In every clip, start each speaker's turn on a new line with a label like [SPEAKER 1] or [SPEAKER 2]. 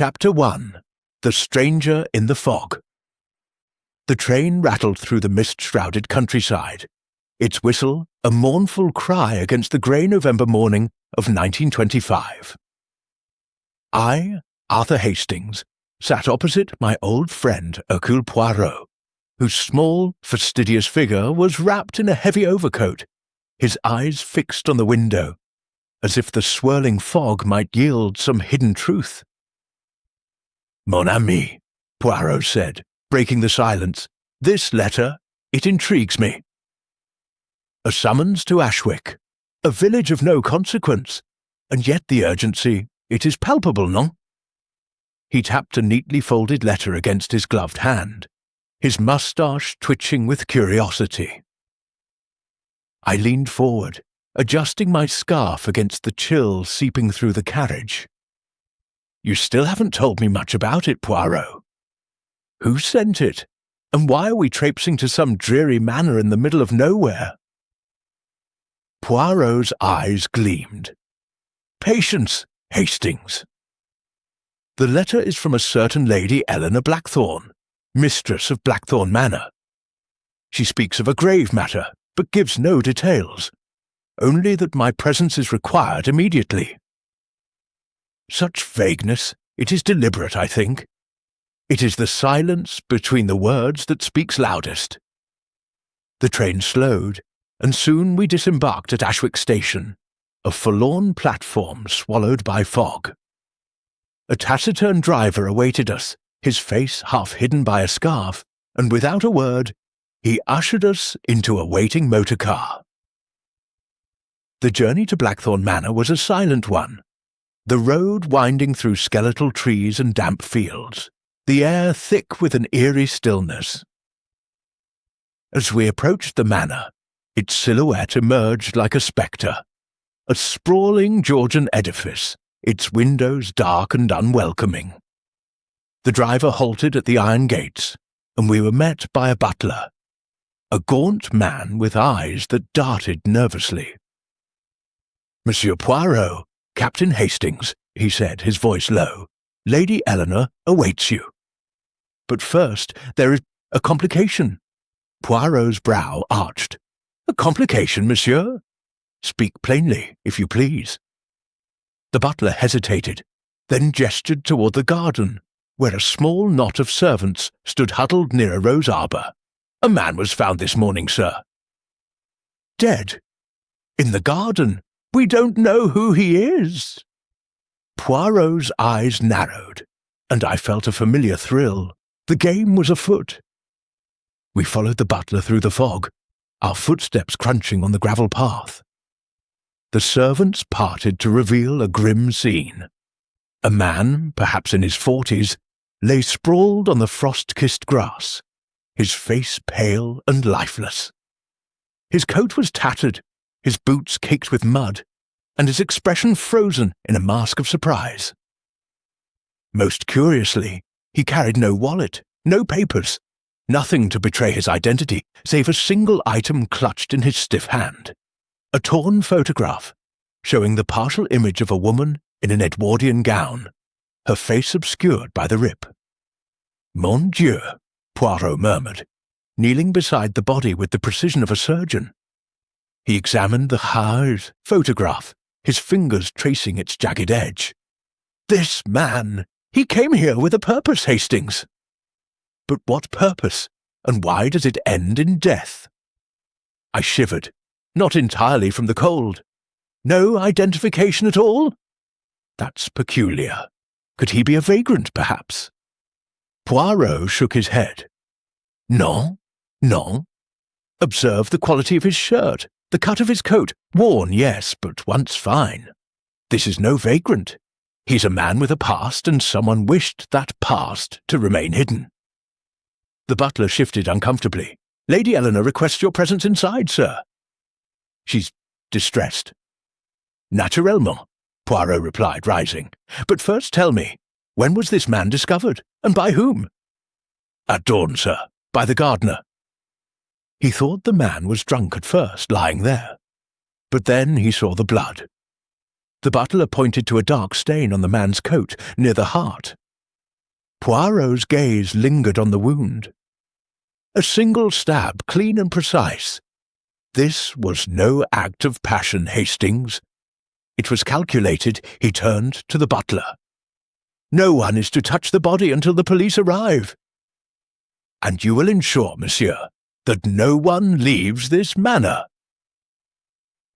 [SPEAKER 1] Chapter 1. The Stranger in the Fog. The train rattled through the mist-shrouded countryside, its whistle a mournful cry against the grey November morning of 1925. I, Arthur Hastings, sat opposite my old friend Hercule Poirot, whose small, fastidious figure was wrapped in a heavy overcoat, his eyes fixed on the window, as if the swirling fog might yield some hidden truth. "Mon ami," Poirot said, breaking the silence, "this letter, it intrigues me. A summons to Ashwick, a village of no consequence, and yet the urgency, it is palpable, non?" He tapped a neatly folded letter against his gloved hand, his moustache twitching with curiosity. I leaned forward, adjusting my scarf against the chill seeping through the carriage. "You still haven't told me much about it, Poirot. Who sent it, and why are we traipsing to some dreary manor in the middle of nowhere?" Poirot's eyes gleamed. "Patience, Hastings. The letter is from a certain Lady Eleanor Blackthorne, mistress of Blackthorne Manor. She speaks of a grave matter, but gives no details, only that my presence is required immediately. Such vagueness, it is deliberate, I think. It is the silence between the words that speaks loudest." The train slowed, and soon we disembarked at Ashwick Station, a forlorn platform swallowed by fog. A taciturn driver awaited us, his face half hidden by a scarf, and without a word, he ushered us into a waiting motor car. The journey to Blackthorne Manor was a silent one, the road winding through skeletal trees and damp fields, the air thick with an eerie stillness. As we approached the manor, its silhouette emerged like a spectre, a sprawling Georgian edifice, its windows dark and unwelcoming. The driver halted at the iron gates, and we were met by a butler, a gaunt man with eyes that darted nervously. "Monsieur Poirot, Captain Hastings," he said, his voice low, "Lady Eleanor awaits you." "But first, there is a complication." Poirot's brow arched. "A complication, monsieur? Speak plainly, if you please." The butler hesitated, then gestured toward the garden, where a small knot of servants stood huddled near a rose arbour. "A man was found this morning, sir." "Dead? In the garden? We don't know who he is." Poirot's eyes narrowed, and I felt a familiar thrill. The game was afoot. We followed the butler through the fog, our footsteps crunching on the gravel path. The servants parted to reveal a grim scene. A man, perhaps in his 40s, lay sprawled on the frost-kissed grass, his face pale and lifeless. His coat was tattered, his boots caked with mud, and his expression frozen in a mask of surprise. Most curiously, he carried no wallet, no papers, nothing to betray his identity save a single item clutched in his stiff hand, a torn photograph showing the partial image of a woman in an Edwardian gown, her face obscured by the rip. "Mon Dieu," Poirot murmured, kneeling beside the body with the precision of a surgeon. He examined the photograph, his fingers tracing its jagged edge. "This man, he came here with a purpose, Hastings." "But what purpose, and why does it end in death?" I shivered, not entirely from the cold. "No identification at all? That's peculiar. Could he be a vagrant, perhaps?" Poirot shook his head. "Non, non. Observe the quality of his shirt, the cut of his coat, worn, yes, but once fine. This is no vagrant. He's a man with a past, and someone wished that past to remain hidden." The butler shifted uncomfortably. "Lady Eleanor requests your presence inside, sir." "She's distressed." "Naturellement," Poirot replied, rising. "But first tell me, when was this man discovered, and by whom?" "At dawn, sir, by the gardener." He thought the man was drunk at first, lying there. But then he saw the blood. The butler pointed to a dark stain on the man's coat, near the heart, Poirot's gaze lingered on the wound. A single stab, clean and precise. This was no act of passion, Hastings. It was calculated. He turned to the butler. No one is to touch the body until the police arrive. And you will ensure, monsieur, that no one leaves this manor.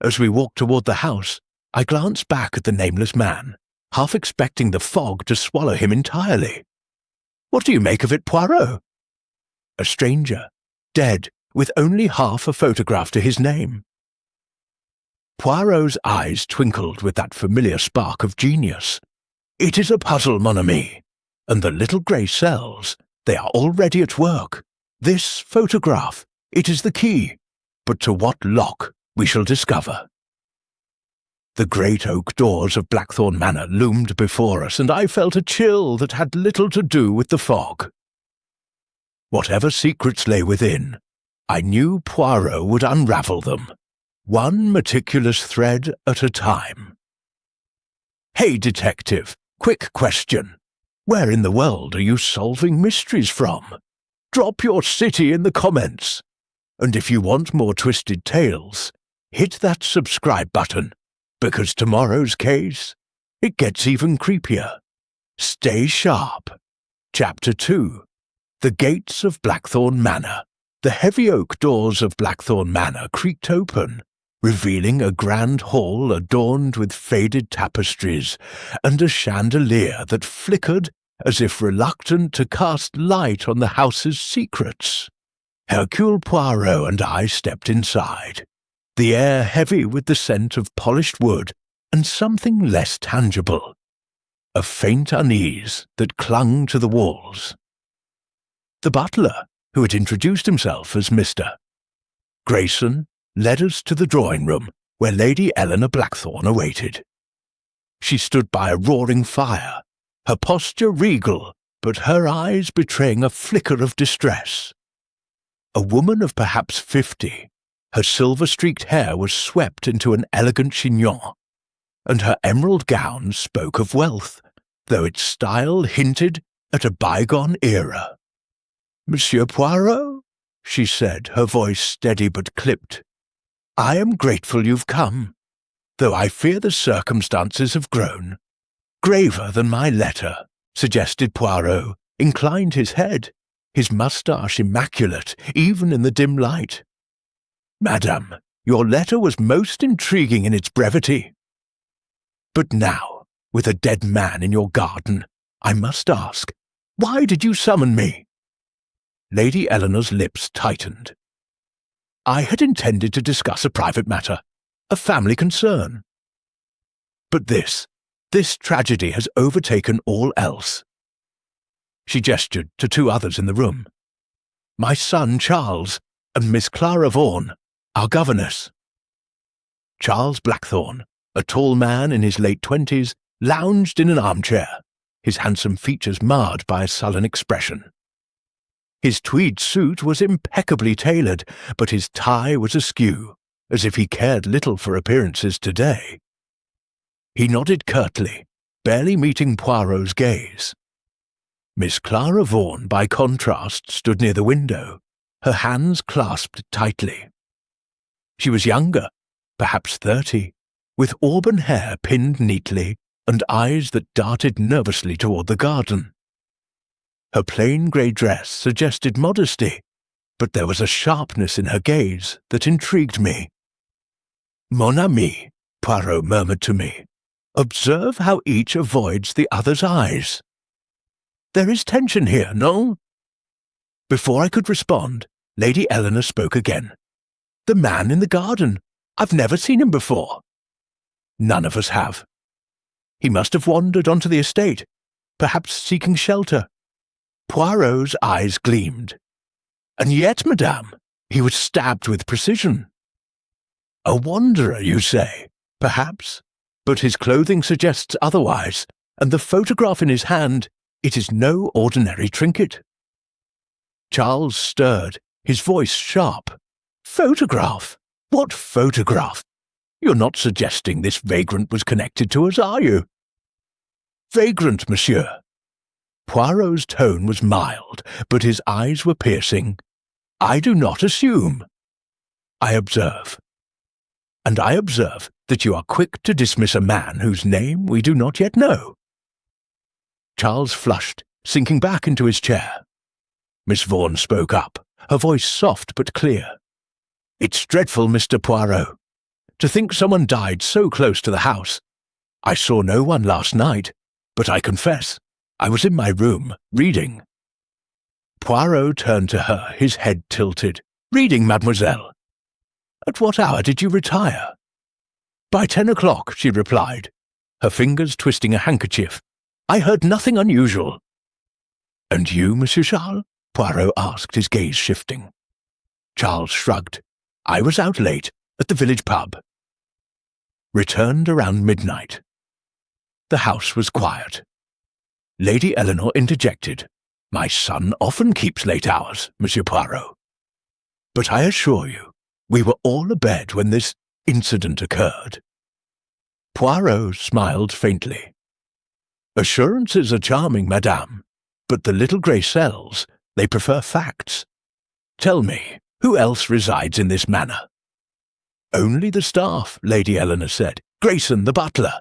[SPEAKER 1] As we walked toward the house, I glanced back at the nameless man, half expecting the fog to swallow him entirely. What do you make of it, Poirot? A stranger, dead, with only half a photograph to his name. Poirot's eyes twinkled with that familiar spark of genius. It is a puzzle, mon ami, and the little grey cells, they are already at work. This photograph, it is the key, but to what lock we shall discover. The great oak doors of Blackthorn Manor loomed before us, and I felt a chill that had little to do with the fog. Whatever secrets lay within, I knew Poirot would unravel them, one meticulous thread at a time. Hey, detective, quick question. Where in the world are you solving mysteries from? Drop your city in the comments. And if you want more twisted tales, hit that subscribe button, because tomorrow's case, it gets even creepier. Stay sharp. Chapter 2. The Gates of Blackthorn Manor. The heavy oak doors of Blackthorn Manor creaked open, revealing a grand hall adorned with faded tapestries and a chandelier that flickered as if reluctant to cast light on the house's secrets. Hercule Poirot and I stepped inside, the air heavy with the scent of polished wood and something less tangible, a faint unease that clung to the walls. The butler, who had introduced himself as Mr. Grayson, led us to the drawing-room where Lady Eleanor Blackthorn awaited. She stood by a roaring fire, her posture regal, but her eyes betraying a flicker of distress. A woman of perhaps 50, her silver-streaked hair was swept into an elegant chignon, and her emerald gown spoke of wealth, though its style hinted at a bygone era. "Monsieur Poirot," she said, her voice steady but clipped, "I am grateful you've come, though I fear the circumstances have grown." "Graver than my letter," suggested Poirot, inclined his head, his moustache immaculate, even in the dim light. "Madame, your letter was most intriguing in its brevity. But now, with a dead man in your garden, I must ask, why did you summon me?" Lady Eleanor's lips tightened. "I had intended to discuss a private matter, a family concern. But this tragedy has overtaken all else." She gestured to two others in the room. "My son Charles and Miss Clara Vaughan, our governess." Charles Blackthorn, a tall man in his late 20s, lounged in an armchair, his handsome features marred by a sullen expression. His tweed suit was impeccably tailored, but his tie was askew, as if he cared little for appearances today. He nodded curtly, barely meeting Poirot's gaze. Miss Clara Vaughan, by contrast, stood near the window, her hands clasped tightly. She was younger, perhaps 30, with auburn hair pinned neatly and eyes that darted nervously toward the garden. Her plain grey dress suggested modesty, but there was a sharpness in her gaze that intrigued me. "Mon ami," Poirot murmured to me, "observe how each avoids the other's eyes. There is tension here, no?" Before I could respond, Lady Eleanor spoke again. "The man in the garden. I've never seen him before." "None of us have. He must have wandered onto the estate, perhaps seeking shelter." Poirot's eyes gleamed. "And yet, madame, he was stabbed with precision." "A wanderer, you say? Perhaps. But his clothing suggests otherwise, and the photograph in his hand, it is no ordinary trinket." Charles stirred, his voice sharp. "Photograph? What photograph? You're not suggesting this vagrant was connected to us, are you?" "Vagrant, monsieur. Poirot's tone was mild, but his eyes were piercing. "I do not assume. I observe. And I observe that you are quick to dismiss a man whose name we do not yet know." Charles flushed, sinking back into his chair. Miss Vaughan spoke up, her voice soft but clear. "It's dreadful, Mr. Poirot. To think someone died so close to the house. I saw no one last night, but I confess, I was in my room, reading." Poirot turned to her, his head tilted. "Reading, mademoiselle? At what hour did you retire?" "By 10 o'clock, she replied, her fingers twisting a handkerchief. "I heard nothing unusual." "And you, Monsieur Charles?" Poirot asked, his gaze shifting. Charles shrugged. "I was out late, at the village pub. Returned around midnight." The house was quiet. Lady Eleanor interjected. "My son often keeps late hours, Monsieur Poirot. But I assure you, we were all abed when this incident occurred." Poirot smiled faintly. "Assurances are charming, madame, but the little grey cells, they prefer facts. Tell me, who else resides in this manor?" "Only the staff," Lady Eleanor said. "Grayson, the butler,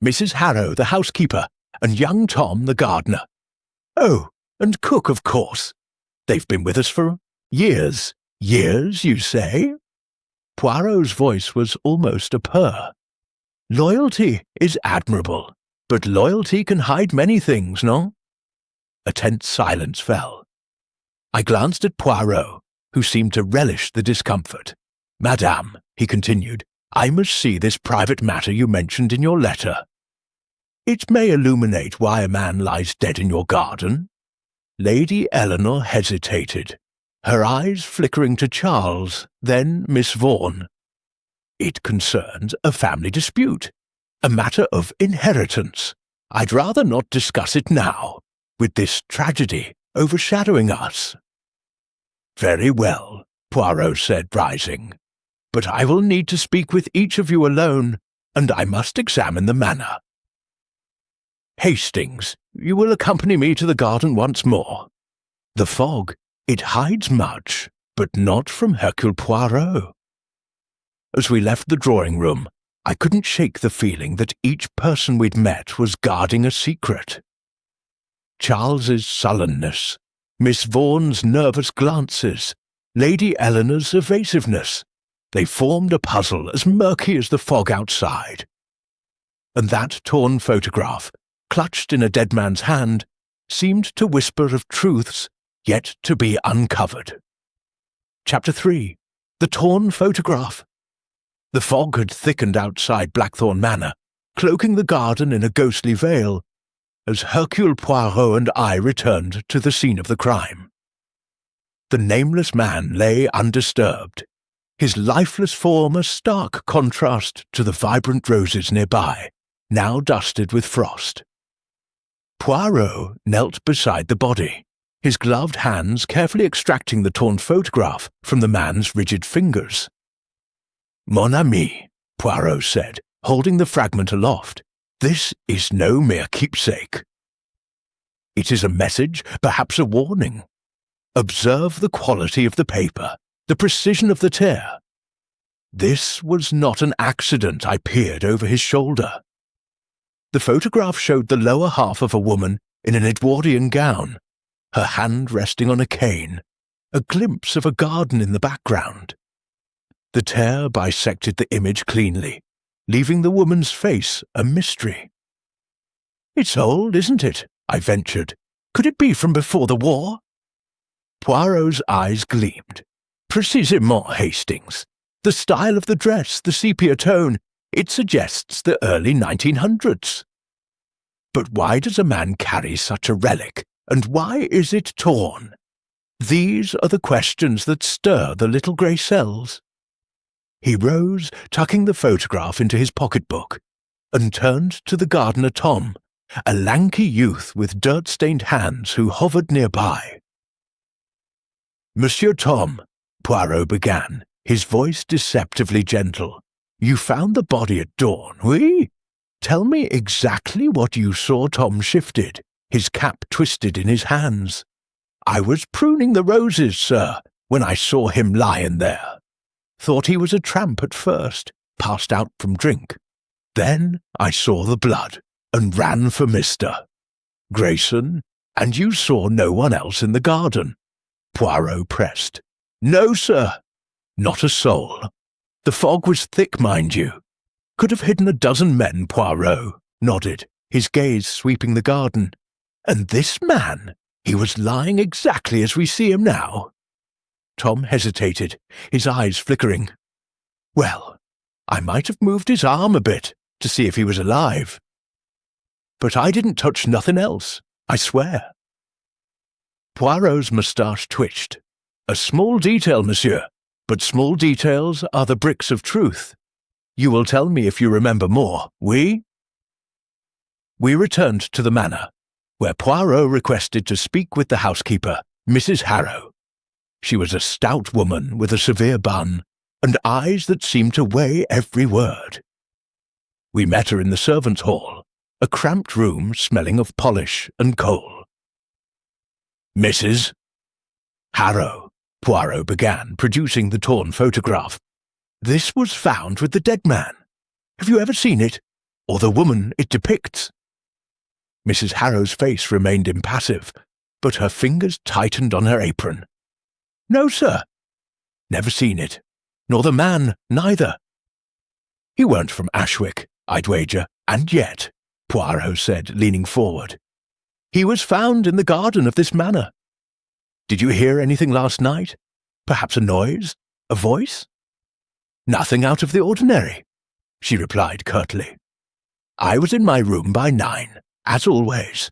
[SPEAKER 1] Mrs. Harrow, the housekeeper, and young Tom, the gardener. Oh, and cook, of course. They've been with us for years." "Years, you say?" Poirot's voice was almost a purr. "Loyalty is admirable, but loyalty can hide many things, no?" A tense silence fell. I glanced at Poirot, who seemed to relish the discomfort. "Madame," he continued, "I must see this private matter you mentioned in your letter. It may illuminate why a man lies dead in your garden." Lady Eleanor hesitated, her eyes flickering to Charles, then Miss Vaughan. "It concerns a family dispute, a matter of inheritance. I'd rather not discuss it now, with this tragedy overshadowing us." "Very well," Poirot said, rising. "But I will need to speak with each of you alone, and I must examine the manor. Hastings, you will accompany me to the garden once more. The fog, it hides much, but not from Hercule Poirot." As we left the drawing-room, I couldn't shake the feeling that each person we'd met was guarding a secret. Charles's sullenness, Miss Vaughan's nervous glances, Lady Eleanor's evasiveness, they formed a puzzle as murky as the fog outside. And that torn photograph, clutched in a dead man's hand, seemed to whisper of truths yet to be uncovered. Chapter 3. The torn photograph. The fog had thickened outside Blackthorn Manor, cloaking the garden in a ghostly veil, as Hercule Poirot and I returned to the scene of the crime. The nameless man lay undisturbed, his lifeless form a stark contrast to the vibrant roses nearby, now dusted with frost. Poirot knelt beside the body, his gloved hands carefully extracting the torn photograph from the man's rigid fingers. "Mon ami," Poirot said, holding the fragment aloft, "this is no mere keepsake. It is a message, perhaps a warning. Observe the quality of the paper, the precision of the tear. This was not an accident." I peered over his shoulder. The photograph showed the lower half of a woman in an Edwardian gown, her hand resting on a cane, a glimpse of a garden in the background. The tear bisected the image cleanly, leaving the woman's face a mystery. "It's old, isn't it?" I ventured. "Could it be from before the war?" Poirot's eyes gleamed. "Précisément, Hastings. The style of the dress, the sepia tone, it suggests the early 1900s. But why does a man carry such a relic, and why is it torn? These are the questions that stir the little grey cells." He rose, tucking the photograph into his pocketbook, and turned to the gardener Tom, a lanky youth with dirt-stained hands who hovered nearby. "Monsieur Tom," Poirot began, his voice deceptively gentle, "you found the body at dawn, oui? Tell me exactly what you saw Tom shifted, his cap twisted in his hands. "I was pruning the roses, sir, when I saw him lying there. Thought he was a tramp at first, passed out from drink. Then I saw the blood, and ran for Mr. Grayson, and you saw no one else in the garden?" Poirot pressed. "No, sir. Not a soul. The fog was thick, mind you. Could have hidden a dozen men." Poirot nodded, his gaze sweeping the garden. "And this man, he was lying exactly as we see him now?" Tom hesitated, his eyes flickering. "Well, I might have moved his arm a bit to see if he was alive. But I didn't touch nothing else, I swear." Poirot's moustache twitched. "A small detail, monsieur, but small details are the bricks of truth. You will tell me if you remember more, oui?" We returned to the manor, where Poirot requested to speak with the housekeeper, Mrs. Harrow. She was a stout woman with a severe bun, and eyes that seemed to weigh every word. We met her in the servants' hall, a cramped room smelling of polish and coal. "Mrs. Harrow," Poirot began, producing the torn photograph. "This was found with the dead man. Have you ever seen it? Or the woman it depicts?" Mrs. Harrow's face remained impassive, but her fingers tightened on her apron. "No, sir. Never seen it. Nor the man, neither." "He weren't from Ashwick, I'd wager, and yet," Poirot said, leaning forward, "he was found in the garden of this manor. Did you hear anything last night? Perhaps a noise? A voice?" "Nothing out of the ordinary," she replied curtly. "I was in my room by 9, as always."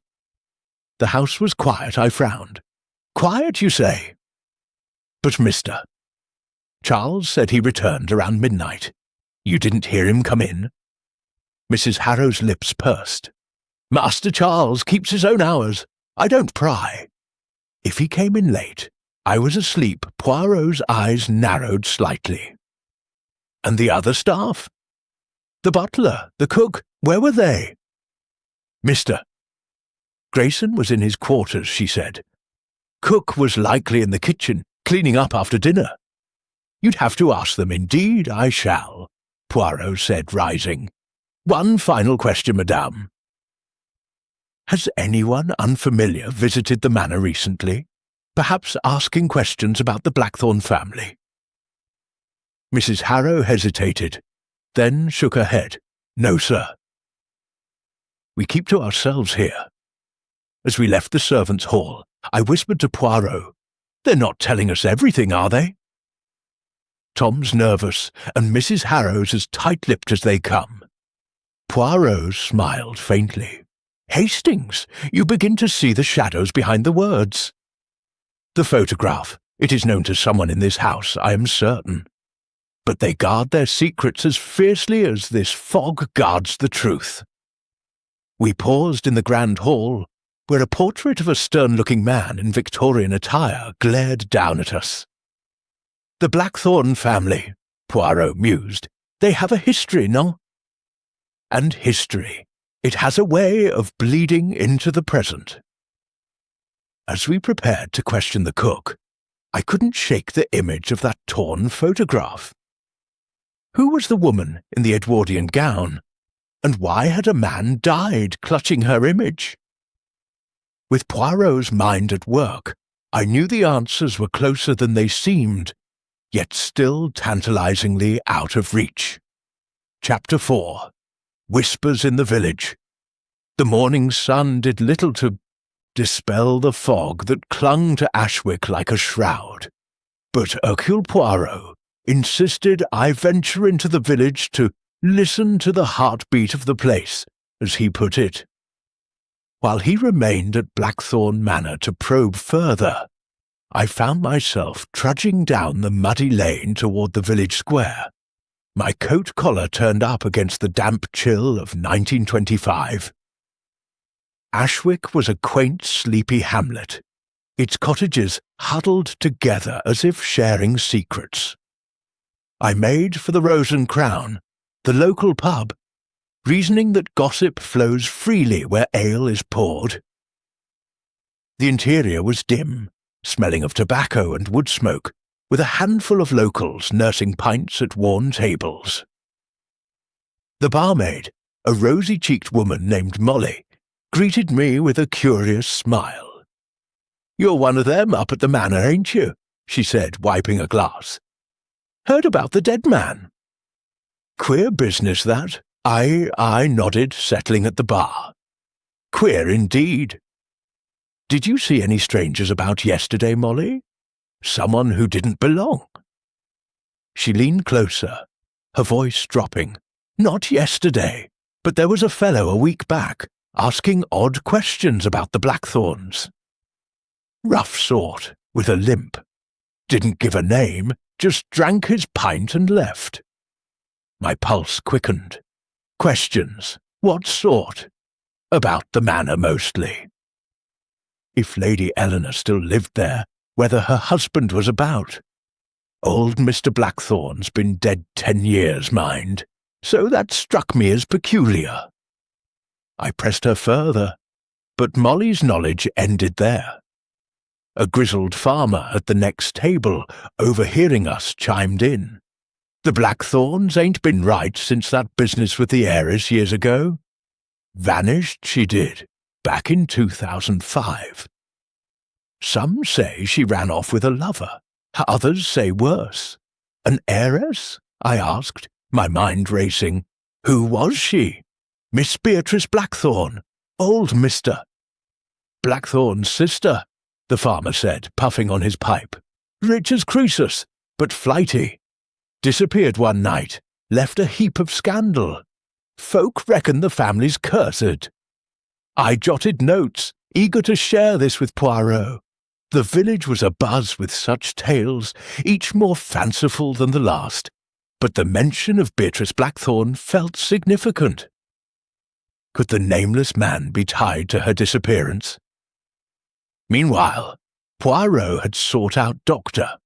[SPEAKER 1] The house was quiet, I frowned. "Quiet, you say?" "But Mr. Charles said he returned around midnight. You didn't hear him come in?" Mrs. Harrow's lips pursed. "Master Charles keeps his own hours. I don't pry. If he came in late, I was asleep." Poirot's eyes narrowed slightly. "And the other staff? The butler, the cook, where were they?" "Mr. Grayson was in his quarters," she said. "Cook was likely in the kitchen, cleaning up after dinner." "You'd have to ask them. Indeed, I shall," Poirot said, rising. "One final question, madame. Has anyone unfamiliar visited the manor recently? Perhaps asking questions about the Blackthorne family?" Mrs. Harrow hesitated, then shook her head. "No, sir. We keep to ourselves here." As we left the servants' hall, I whispered to Poirot, "They're not telling us everything, are they?" Tom's nervous, and Mrs. Harrow's as tight-lipped as they come. Poirot smiled faintly. "Hastings, you begin to see the shadows behind the words." "The photograph. It is known to someone in this house, I am certain. But they guard their secrets as fiercely as this fog guards the truth." We paused in the grand hall, where a portrait of a stern-looking man in Victorian attire glared down at us. "The Blackthorne family," Poirot mused. "They have a history, no? And history, it has a way of bleeding into the present." As we prepared to question the cook, I couldn't shake the image of that torn photograph. Who was the woman in the Edwardian gown? And why had a man died clutching her image? With Poirot's mind at work, I knew the answers were closer than they seemed, yet still tantalizingly out of reach. Chapter 4. Whispers in the Village. The morning sun did little to dispel the fog that clung to Ashwick like a shroud, but Hercule Poirot insisted I venture into the village to listen to the heartbeat of the place, as he put it. While he remained at Blackthorne Manor to probe further, I found myself trudging down the muddy lane toward the village square, my coat collar turned up against the damp chill of 1925. Ashwick was a quaint, sleepy hamlet, its cottages huddled together as if sharing secrets. I made for the Rose and Crown, the local pub, reasoning that gossip flows freely where ale is poured. The interior was dim, smelling of tobacco and wood smoke, with a handful of locals nursing pints at worn tables. The barmaid, a rosy-cheeked woman named Molly, greeted me with a curious smile. "You're one of them up at the manor, ain't you?" she said, wiping a glass. "Heard about the dead man?" "Queer business, that," I nodded, settling at the bar. "Queer indeed. Did you see any strangers about yesterday, Molly? Someone who didn't belong?" She leaned closer, her voice dropping. "Not yesterday, but there was a fellow a week back, asking odd questions about the Blackthorns. Rough sort, with a limp. Didn't give a name, just drank his pint and left." My pulse quickened. "Questions? What sort?" "About the manor, mostly. If Lady Eleanor still lived there, whether her husband was about. Old Mr. Blackthorn's been dead 10 years, mind, so that struck me as peculiar." I pressed her further, but Molly's knowledge ended there. A grizzled farmer at the next table, overhearing us, chimed in. "The Blackthorns ain't been right since that business with the heiress years ago. Vanished, she did, back in 2005. Some say she ran off with a lover, others say worse. An heiress?" I asked, my mind racing. "Who was she?" "Miss Beatrice Blackthorn, old Mr. Blackthorn's sister," the farmer said, puffing on his pipe. "Rich as Croesus, but flighty. Disappeared one night, left a heap of scandal. Folk reckon the family's cursed." I jotted notes, eager to share this with Poirot. The village was abuzz with such tales, each more fanciful than the last, but the mention of Beatrice Blackthorn felt significant. Could the nameless man be tied to her disappearance? Meanwhile, Poirot had sought out Dr.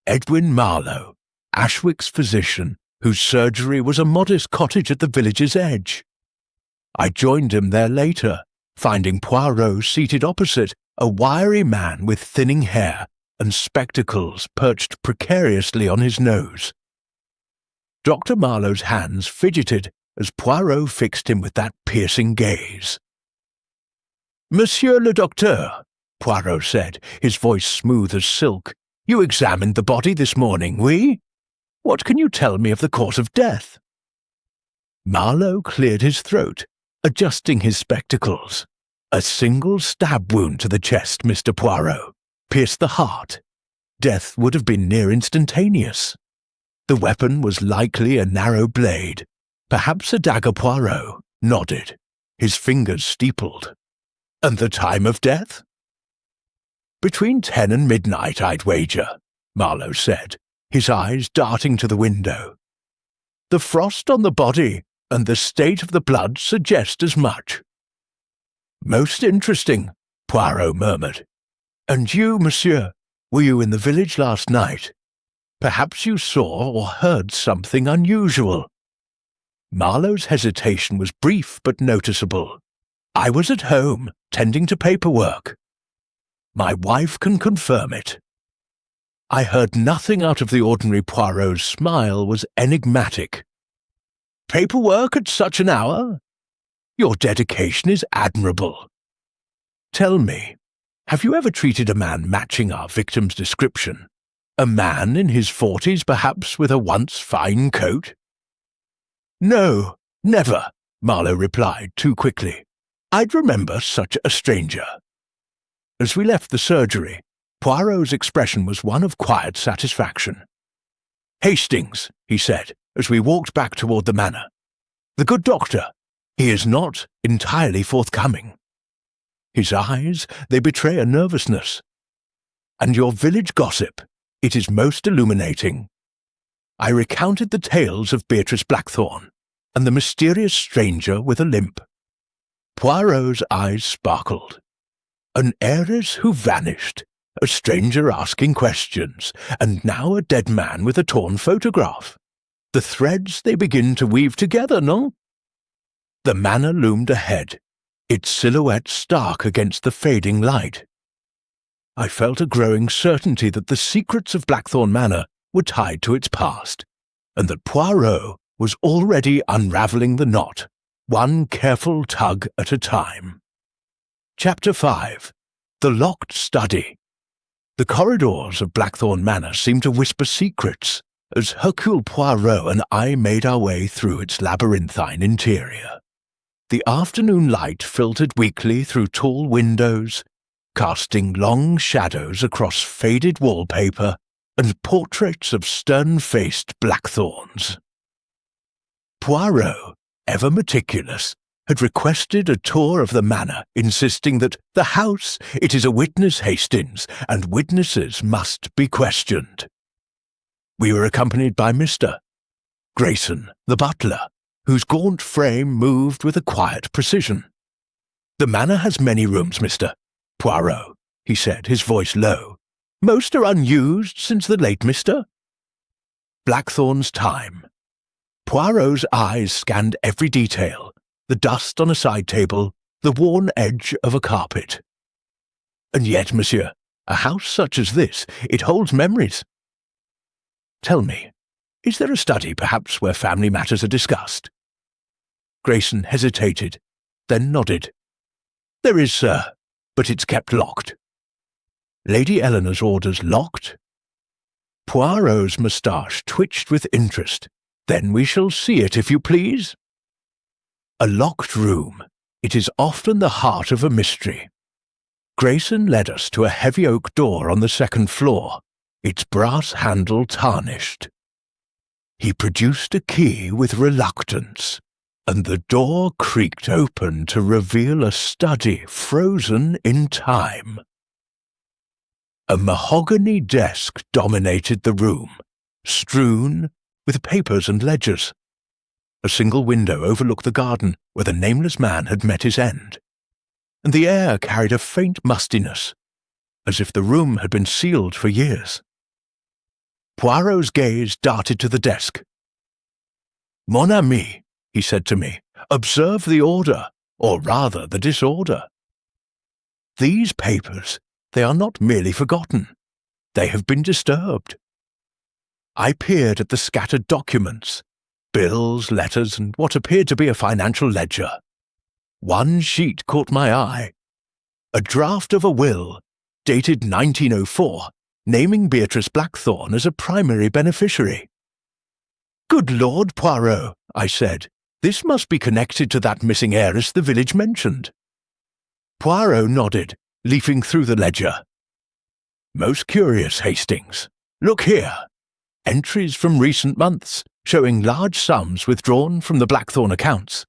[SPEAKER 1] Edwin Marlowe, Ashwick's physician, whose surgery was a modest cottage at the village's edge. I joined him there later, finding Poirot seated opposite, a wiry man with thinning hair and spectacles perched precariously on his nose. Dr. Marlowe's hands fidgeted as Poirot fixed him with that piercing gaze. "Monsieur le Docteur," Poirot said, his voice smooth as silk, "you examined the body this morning, oui? What can you tell me of the cause of death?" Marlowe cleared his throat, adjusting his spectacles. "A single stab wound to the chest, Mr. Poirot. Pierced the heart. Death would have been near instantaneous. The weapon was likely a narrow blade, perhaps a dagger." Poirot nodded, his fingers steepled. "And the time of death?" "Between 10 and midnight, I'd wager," Marlowe said, his eyes darting to the window. "The frost on the body and the state of the blood suggest as much." "Most interesting," Poirot murmured. "And you, monsieur, were you in the village last night? Perhaps you saw or heard something unusual." Marlowe's hesitation was brief but noticeable. "I was at home, tending to paperwork." "My wife can confirm it." I heard nothing out of the ordinary. Poirot's smile was enigmatic. "Paperwork at such an hour? Your dedication is admirable. Tell me, have you ever treated a man matching our victim's description? A man in his 40s, perhaps, with a once fine coat?" "No, never," Marlowe replied too quickly. "I'd remember such a stranger." As we left the surgery, Poirot's expression was one of quiet satisfaction. "Hastings," he said, as we walked back toward the manor. "The good doctor. He is not entirely forthcoming. His eyes, they betray a nervousness. And your village gossip, it is most illuminating." I recounted the tales of Beatrice Blackthorn and the mysterious stranger with a limp. Poirot's eyes sparkled. An heiress who vanished, a stranger asking questions, and now a dead man with a torn photograph. The threads they begin to weave together, no? The manor loomed ahead, its silhouette stark against the fading light. I felt a growing certainty that the secrets of Blackthorn Manor were tied to its past, and that Poirot was already unravelling the knot, one careful tug at a time. Chapter 5. The Locked Study. The corridors of Blackthorn Manor seemed to whisper secrets as Hercule Poirot and I made our way through its labyrinthine interior. The afternoon light filtered weakly through tall windows, casting long shadows across faded wallpaper and portraits of stern-faced blackthorns. Poirot, ever meticulous, had requested a tour of the manor, insisting that the house, it is a witness Hastings, and witnesses must be questioned. We were accompanied by Mr. Grayson, the butler, whose gaunt frame moved with a quiet precision. "The manor has many rooms, Mr. Poirot," he said, his voice low. "Most are unused since the late Mr. Blackthorn's time." Poirot's eyes scanned every detail, the dust on a side table, the worn edge of a carpet. "And yet, monsieur, a house such as this, it holds memories. Tell me, is there a study, perhaps, where family matters are discussed?" Grayson hesitated, then nodded. "There is, sir, but it's kept locked." "Lady Eleanor's orders locked?" Poirot's moustache twitched with interest. "Then we shall see it, if you please." A locked room. It is often the heart of a mystery. Grayson led us to a heavy oak door on the second floor, its brass handle tarnished. He produced a key with reluctance, and the door creaked open to reveal a study frozen in time. A mahogany desk dominated the room, strewn with papers and ledgers. A single window overlooked the garden where the nameless man had met his end, and the air carried a faint mustiness, as if the room had been sealed for years. Poirot's gaze darted to the desk. "Mon ami," he said to me, "observe the order, or rather the disorder. These papers, they are not merely forgotten. They have been disturbed." I peered at the scattered documents, bills, letters, and what appeared to be a financial ledger. One sheet caught my eye. A draft of a will, dated 1904, naming Beatrice Blackthorn as a primary beneficiary. "Good Lord, Poirot," I said, "this must be connected to that missing heiress the village mentioned." Poirot nodded, leafing through the ledger. "Most curious, Hastings. Look here. Entries from recent months, showing large sums withdrawn from the Blackthorn accounts.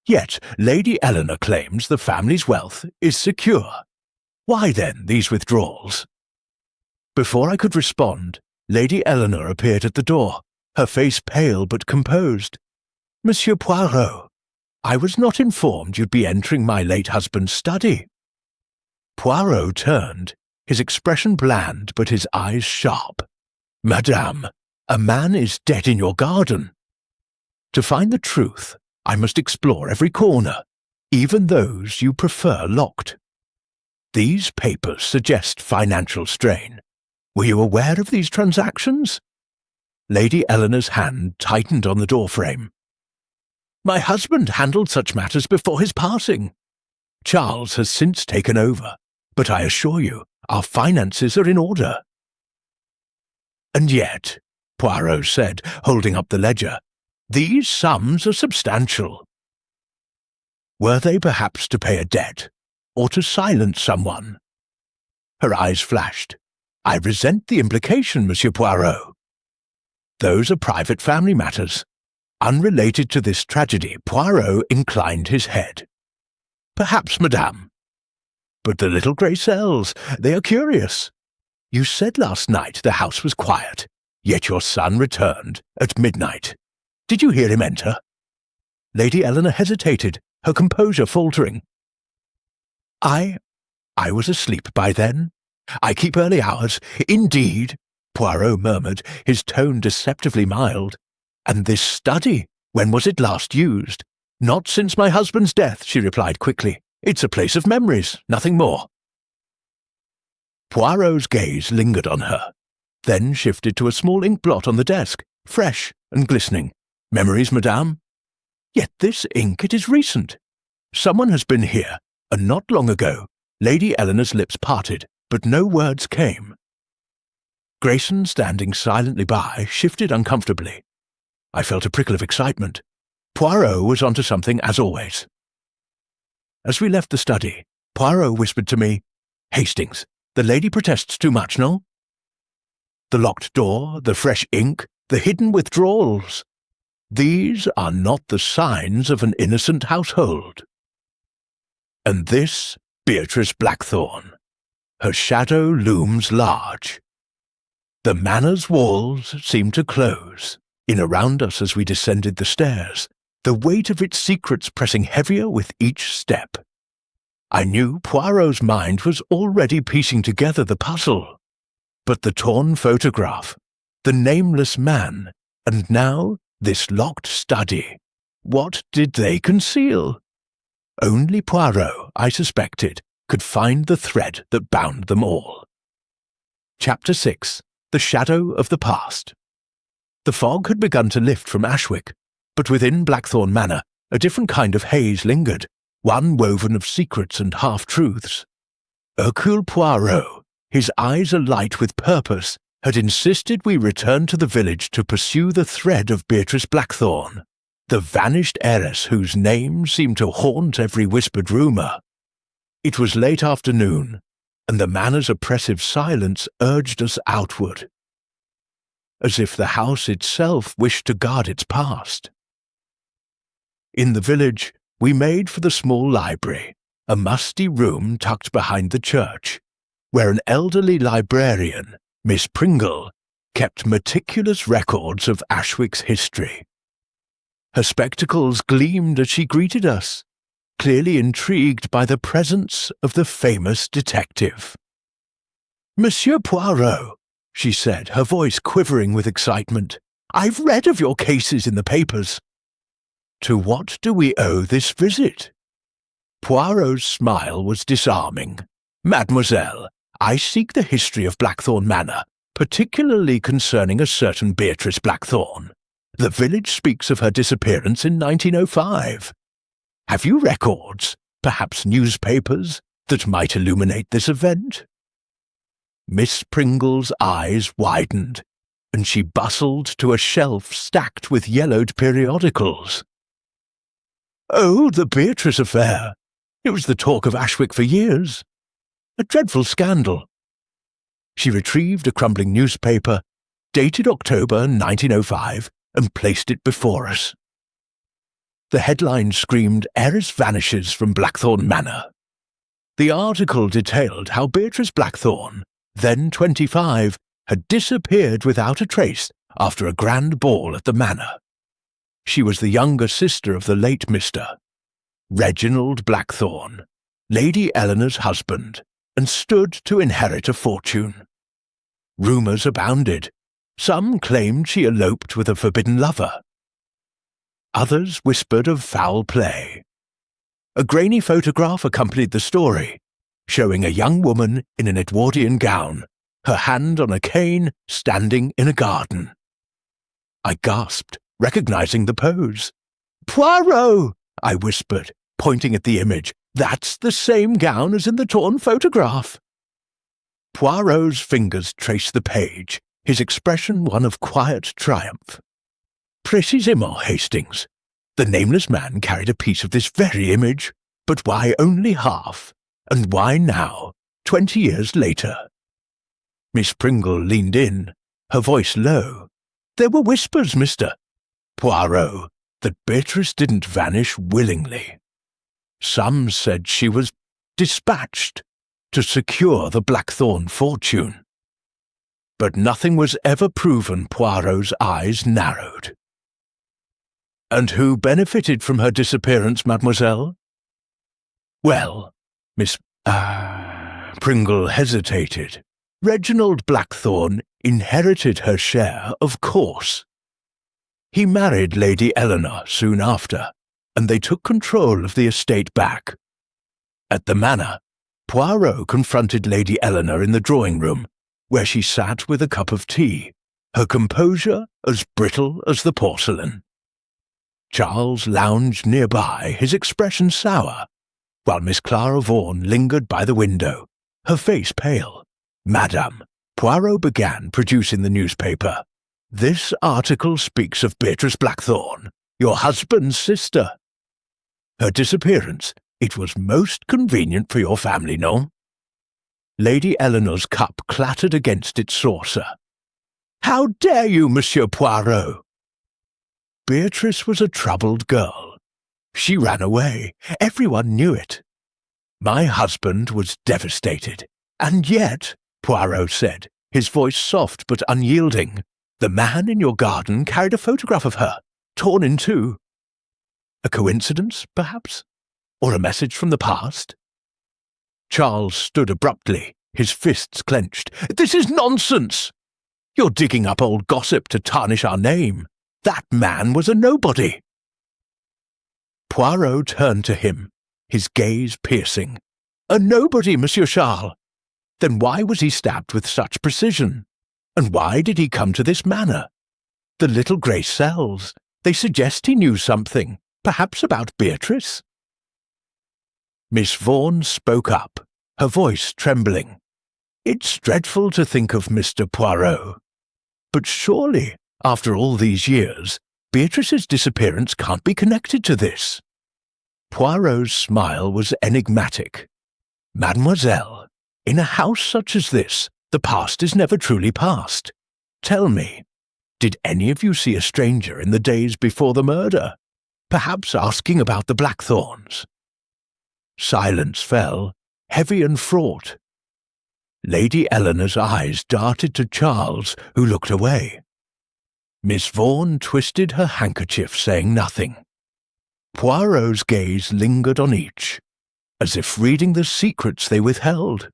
[SPEAKER 1] Yet Lady Eleanor claims the family's wealth is secure. Why then these withdrawals?" Before I could respond, Lady Eleanor appeared at the door, her face pale but composed. "Monsieur Poirot, I was not informed you'd be entering my late husband's study." Poirot turned, his expression bland but his eyes sharp. "Madame, a man is dead in your garden. To find the truth, I must explore every corner, even those you prefer locked. These papers suggest financial strain. Were you aware of these transactions?" Lady Eleanor's hand tightened on the doorframe. "My husband handled such matters before his passing. Charles has since taken over, but I assure you, our finances are in order." "And yet," Poirot said, holding up the ledger, "these sums are substantial." Were they perhaps to pay a debt, or to silence someone? Her eyes flashed. "I resent the implication, Monsieur Poirot." "Those are private family matters. Unrelated to this tragedy." Poirot inclined his head. "Perhaps, madame. But the little grey cells, they are curious. You said last night the house was quiet, yet your son returned at midnight. Did you hear him enter?" Lady Eleanor hesitated, her composure faltering. I was asleep by then. I keep early hours." "Indeed," Poirot murmured, his tone deceptively mild. "And this study, when was it last used?" "Not since my husband's death," she replied quickly. It's a place of memories, nothing more." Poirot's gaze lingered on her, then shifted to a small ink blot on the desk, fresh and glistening. "Memories, madame? Yet this ink, it is recent. Someone has been here, and not long ago." Lady Eleanor's lips parted, but no words came. Grayson, standing silently by, shifted uncomfortably. I felt a prickle of excitement. Poirot was onto something as always. As we left the study, Poirot whispered to me, "Hastings, the lady protests too much, no? The locked door, the fresh ink, the hidden withdrawals. These are not the signs of an innocent household. And this, Beatrice Blackthorne. Her shadow looms large. The manor's walls seem to close in around us as we descended the stairs, the weight of its secrets pressing heavier with each step. I knew Poirot's mind was already piecing together the puzzle. But the torn photograph, the nameless man, and now this locked study. What did they conceal? Only Poirot, I suspected, could find the thread that bound them all. Chapter 6. The Shadow of the Past. The fog had begun to lift from Ashwick, but within Blackthorne Manor a different kind of haze lingered, one woven of secrets and half-truths. Hercule Poirot, his eyes alight with purpose, had insisted we return to the village to pursue the thread of Beatrice Blackthorne, the vanished heiress whose name seemed to haunt every whispered rumour. It was late afternoon, and the manor's oppressive silence urged us outward, as if the house itself wished to guard its past. In the village, we made for the small library, a musty room tucked behind the church, where an elderly librarian, Miss Pringle, kept meticulous records of Ashwick's history. Her spectacles gleamed as she greeted us, clearly intrigued by the presence of the famous detective. "Monsieur Poirot," she said, her voice quivering with excitement, "I've read of your cases in the papers. To what do we owe this visit?" Poirot's smile was disarming. "Mademoiselle, I seek the history of Blackthorne Manor, particularly concerning a certain Beatrice Blackthorne. The village speaks of her disappearance in 1905. Have you records, perhaps newspapers, that might illuminate this event?" Miss Pringle's eyes widened, and she bustled to a shelf stacked with yellowed periodicals. "Oh, the Beatrice affair. It was the talk of Ashwick for years. A dreadful scandal." She retrieved a crumbling newspaper, dated October 1905, and placed it before us. The headline screamed, "Heiress vanishes from Blackthorne Manor." The article detailed how Beatrice Blackthorne, then 25, had disappeared without a trace after a grand ball at the manor. She was the younger sister of the late Mr. Reginald Blackthorne, Lady Eleanor's husband, and stood to inherit a fortune. Rumours abounded. Some claimed she eloped with a forbidden lover. Others whispered of foul play. A grainy photograph accompanied the story, showing a young woman in an Edwardian gown, her hand on a cane, standing in a garden. I gasped, recognizing the pose. "Poirot!" I whispered, pointing at the image. "That's the same gown as in the torn photograph." Poirot's fingers traced the page, his expression one of quiet triumph. "Précisément, Hastings. The nameless man carried a piece of this very image, but why only half? And why now, 20 years later?" Miss Pringle leaned in, her voice low. "There were whispers, Mr. Poirot, that Beatrice didn't vanish willingly. Some said she was dispatched to secure the Blackthorne fortune. But nothing was ever proven." Poirot's eyes narrowed. "And who benefited from her disappearance, mademoiselle?" "Well," Miss Pringle hesitated. "Reginald Blackthorne inherited her share, of course. He married Lady Eleanor soon after, and they took control of the estate back. At the manor, Poirot confronted Lady Eleanor in the drawing-room, where she sat with a cup of tea, her composure as brittle as the porcelain. Charles lounged nearby, his expression sour, while Miss Clara Vaughan lingered by the window, her face pale. "Madame," Poirot began, producing the newspaper. "This article speaks of Beatrice Blackthorne, your husband's sister. Her disappearance, it was most convenient for your family, no?" Lady Eleanor's cup clattered against its saucer. "How dare you, Monsieur Poirot?" Beatrice was a troubled girl. She ran away. Everyone knew it. My husband was devastated. "And yet," Poirot said, his voice soft but unyielding, "the man in your garden carried a photograph of her, torn in two. A coincidence, perhaps? Or a message from the past?" Charles stood abruptly, his fists clenched. "This is nonsense! You're digging up old gossip to tarnish our name. That man was a nobody." Poirot turned to him, his gaze piercing. "A nobody, Monsieur Charles? Then why was he stabbed with such precision? And why did he come to this manor? The little grey cells, they suggest he knew something, perhaps about Beatrice." Miss Vaughan spoke up, her voice trembling. "It's dreadful to think of Mr. Poirot. But surely, after all these years, Beatrice's disappearance can't be connected to this." Poirot's smile was enigmatic. "Mademoiselle, in a house such as this, the past is never truly past. Tell me, did any of you see a stranger in the days before the murder, perhaps asking about the Blackthorns?" Silence fell, heavy and fraught. Lady Eleanor's eyes darted to Charles, who looked away. Miss Vaughan twisted her handkerchief, saying nothing. Poirot's gaze lingered on each, as if reading the secrets they withheld.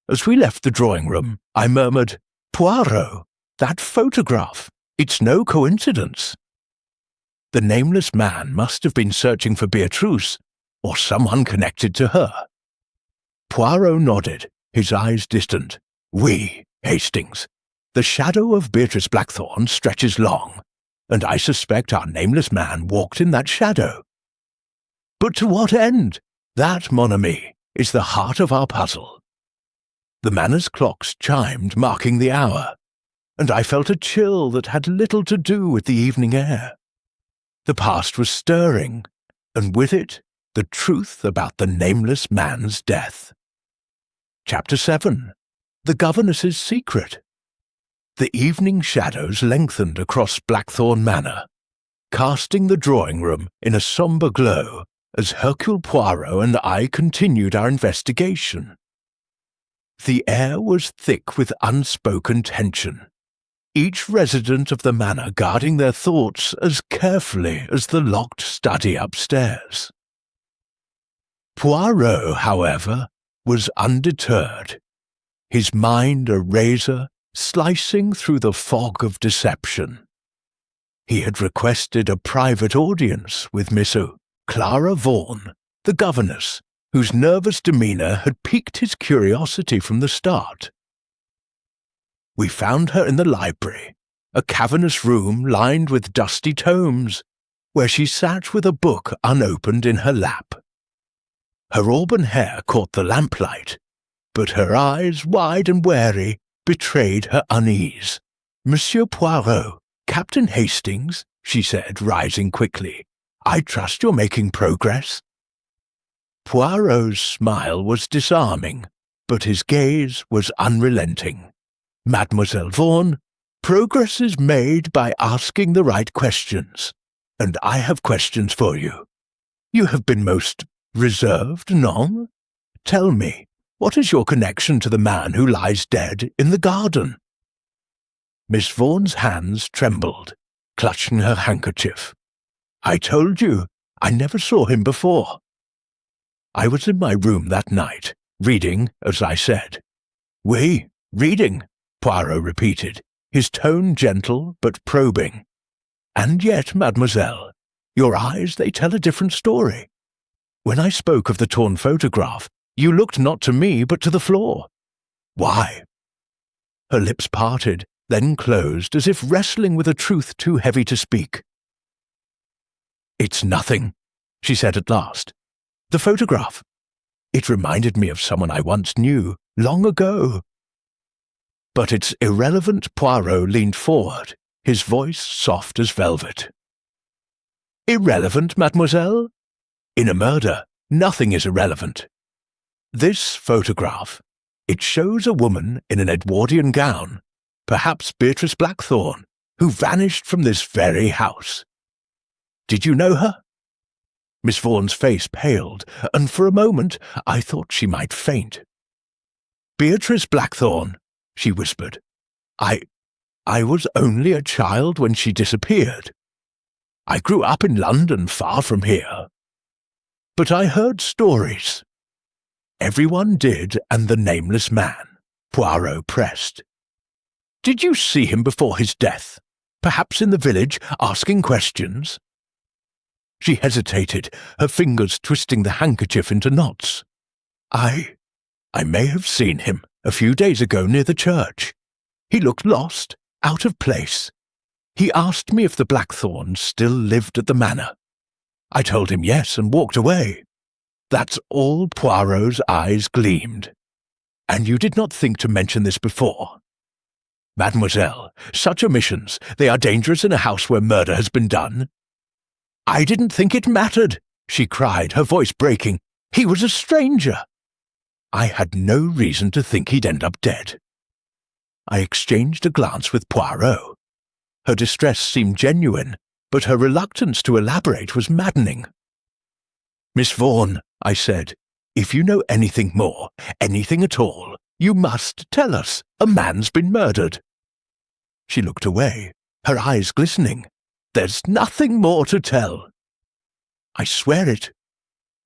[SPEAKER 1] As we left the drawing-room, I murmured, "Poirot, that photograph, it's no coincidence." The nameless man must have been searching for Beatrice, or someone connected to her. Poirot nodded, his eyes distant. "Oui, Hastings. The shadow of Beatrice Blackthorne stretches long, and I suspect our nameless man walked in that shadow. But to what end? That, mon ami, is the heart of our puzzle." The manor's clocks chimed, marking the hour, and I felt a chill that had little to do with the evening air. The past was stirring, and with it, the truth about the nameless man's death. Chapter 7. The Governess's Secret. The evening shadows lengthened across Blackthorne Manor, casting the drawing-room in a sombre glow as Hercule Poirot and I continued our investigation. The air was thick with unspoken tension, each resident of the manor guarding their thoughts as carefully as the locked study upstairs. Poirot, however, was undeterred, his mind a razor slicing through the fog of deception. He had requested a private audience with Miss Clara Vaughan, the governess, whose nervous demeanour had piqued his curiosity from the start. We found her in the library, a cavernous room lined with dusty tomes, where she sat with a book unopened in her lap. Her auburn hair caught the lamplight, but her eyes, wide and wary, betrayed her unease. "Monsieur Poirot, Captain Hastings," she said, rising quickly, "I trust you're making progress." Poirot's smile was disarming, but his gaze was unrelenting. "Mademoiselle Vaughan, progress is made by asking the right questions, and I have questions for you. You have been most reserved, non? Tell me, what is your connection to the man who lies dead in the garden?" Miss Vaughan's hands trembled, clutching her handkerchief. "I told you, I never saw him before. I was in my room that night, reading, as I said." "Oui, reading," Poirot repeated, his tone gentle but probing. "And yet, mademoiselle, your eyes, they tell a different story. When I spoke of the torn photograph, you looked not to me but to the floor. Why?" Her lips parted, then closed as if wrestling with a truth too heavy to speak. "It's nothing," she said at last. "The photograph. It reminded me of someone I once knew, long ago." But it's irrelevant. Poirot leaned forward, his voice soft as velvet. "Irrelevant, mademoiselle? In a murder, nothing is irrelevant. This photograph, it shows a woman in an Edwardian gown, perhaps Beatrice Blackthorne, who vanished from this very house. Did you know her?" Miss Vaughan's face paled, and for a moment I thought she might faint. "Beatrice Blackthorne," she whispered. I was only a child when she disappeared. I grew up in London, far from here. But I heard stories." "Everyone did, and the nameless man," Poirot pressed. "Did you see him before his death? Perhaps in the village, asking questions?" She hesitated, her fingers twisting the handkerchief into knots. I may have seen him a few days ago near the church. He looked lost, out of place. He asked me if the Blackthornes still lived at the manor. I told him yes and walked away. That's all." Poirot's eyes gleamed. "And you did not think to mention this before?" "Mademoiselle, such omissions, they are dangerous in a house where murder has been done." "I didn't think it mattered," she cried, her voice breaking. "He was a stranger." "I had no reason to think he'd end up dead." I exchanged a glance with Poirot. Her distress seemed genuine, but her reluctance to elaborate was maddening. "Miss Vaughan," I said, "if you know anything more, anything at all, you must tell us. A man's been murdered." She looked away, her eyes glistening. "There's nothing more to tell." "I swear it."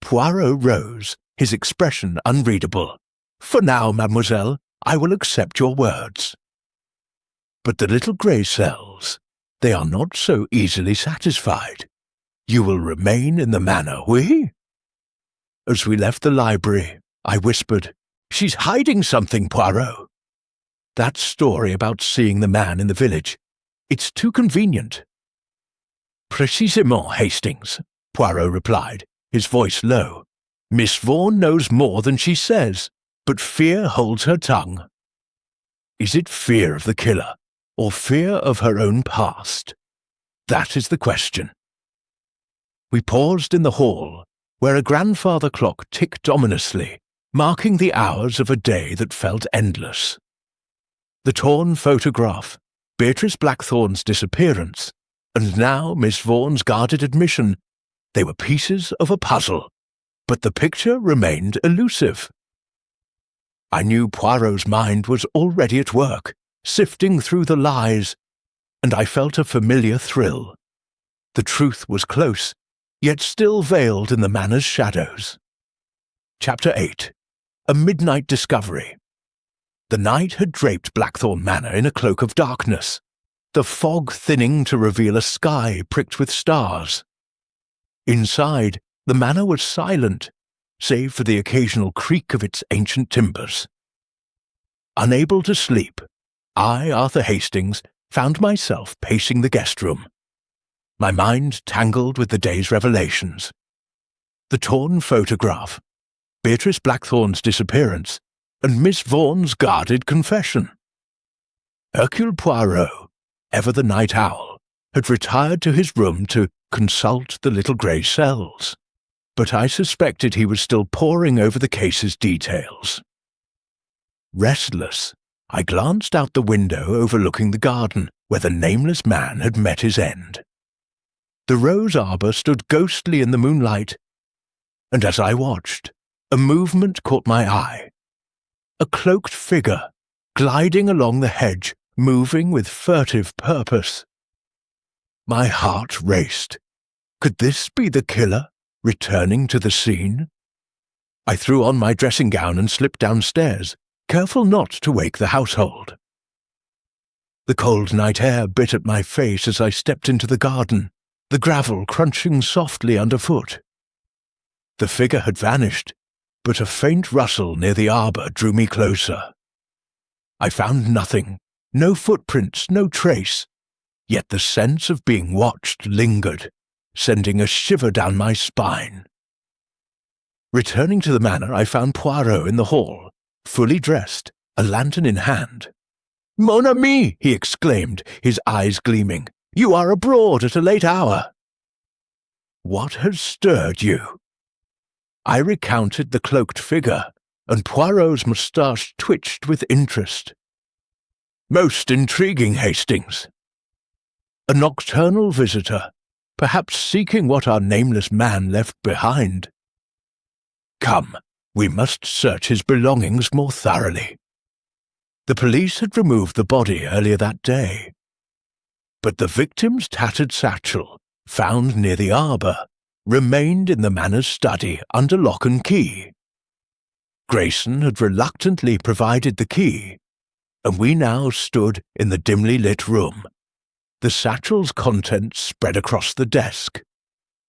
[SPEAKER 1] Poirot rose, his expression unreadable. "For now, mademoiselle, I will accept your words." "But the little grey cells, they are not so easily satisfied. You will remain in the manor, oui?" As we left the library, I whispered, "She's hiding something, Poirot." "That story about seeing the man in the village, it's too convenient." "Précisément, Hastings," Poirot replied, his voice low. "Miss Vaughan knows more than she says, but fear holds her tongue." Is it fear of the killer, or fear of her own past? That is the question. We paused in the hall, where a grandfather clock ticked ominously, marking the hours of a day that felt endless. The torn photograph, Beatrice Blackthorne's disappearance, and now Miss Vaughan's guarded admission, they were pieces of a puzzle, but the picture remained elusive. I knew Poirot's mind was already at work, sifting through the lies, and I felt a familiar thrill. The truth was close, yet still veiled in the manor's shadows. Chapter 8. A Midnight Discovery. The night had draped Blackthorne Manor in a cloak of darkness, the fog thinning to reveal a sky pricked with stars. Inside, the manor was silent, save for the occasional creak of its ancient timbers. Unable to sleep, I, Arthur Hastings, found myself pacing the guest room, my mind tangled with the day's revelations. The torn photograph, Beatrice Blackthorne's disappearance, and Miss Vaughan's guarded confession. Hercule Poirot, ever the night owl, had retired to his room to consult the little grey cells, but I suspected he was still poring over the case's details. Restless, I glanced out the window overlooking the garden where the nameless man had met his end. The rose arbour stood ghostly in the moonlight, and as I watched, a movement caught my eye. A cloaked figure, gliding along the hedge, moving with furtive purpose. My heart raced. Could this be the killer, returning to the scene? I threw on my dressing gown and slipped downstairs, careful not to wake the household. The cold night air bit at my face as I stepped into the garden, the gravel crunching softly underfoot. The figure had vanished, but a faint rustle near the arbour drew me closer. I found nothing, no footprints, no trace, yet the sense of being watched lingered, sending a shiver down my spine. Returning to the manor, I found Poirot in the hall, fully dressed, a lantern in hand. "Mon ami!" he exclaimed, his eyes gleaming. "You are abroad at a late hour." "What has stirred you?" I recounted the cloaked figure, and Poirot's moustache twitched with interest. "Most intriguing, Hastings. A nocturnal visitor, perhaps seeking what our nameless man left behind. Come, we must search his belongings more thoroughly. The police had removed the body earlier that day, but the victim's tattered satchel, found near the arbour, remained in the manor's study under lock and key. Grayson had reluctantly provided the key, and we now stood in the dimly lit room, the satchel's contents spread across the desk.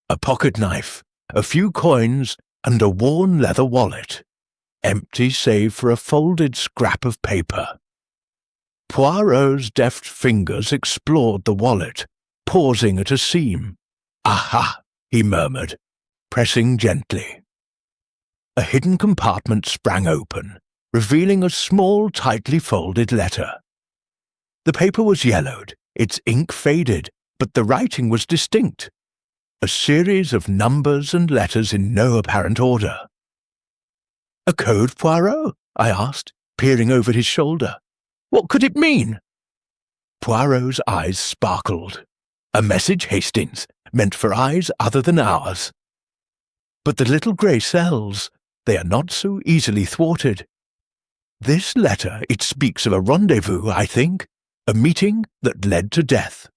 [SPEAKER 1] A pocket knife, a few coins, and a worn leather wallet, empty save for a folded scrap of paper. Poirot's deft fingers explored the wallet, pausing at a seam. "Aha!" he murmured, pressing gently. A hidden compartment sprang open, revealing a small, tightly folded letter. The paper was yellowed, its ink faded, but the writing was distinct. A series of numbers and letters in no apparent order. "A code, Poirot?" I asked, peering over his shoulder. "What could it mean?" Poirot's eyes sparkled. "A message, Hastings, meant for eyes other than ours. But the little grey cells, they are not so easily thwarted. This letter, it speaks of a rendezvous, I think, a meeting that led to death."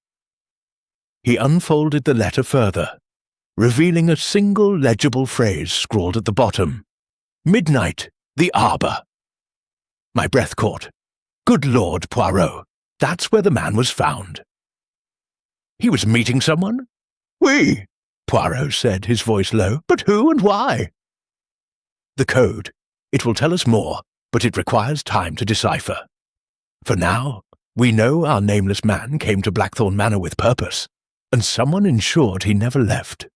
[SPEAKER 1] He unfolded the letter further, revealing a single legible phrase scrawled at the bottom. "Midnight, the arbour." My breath caught. Good Lord, Poirot, that's where the man was found. "He was meeting someone?" "Oui," Poirot said, his voice low. "But who and why?" "The code. It will tell us more, but it requires time to decipher. For now, we know our nameless man came to Blackthorn Manor with purpose, and someone ensured he never left."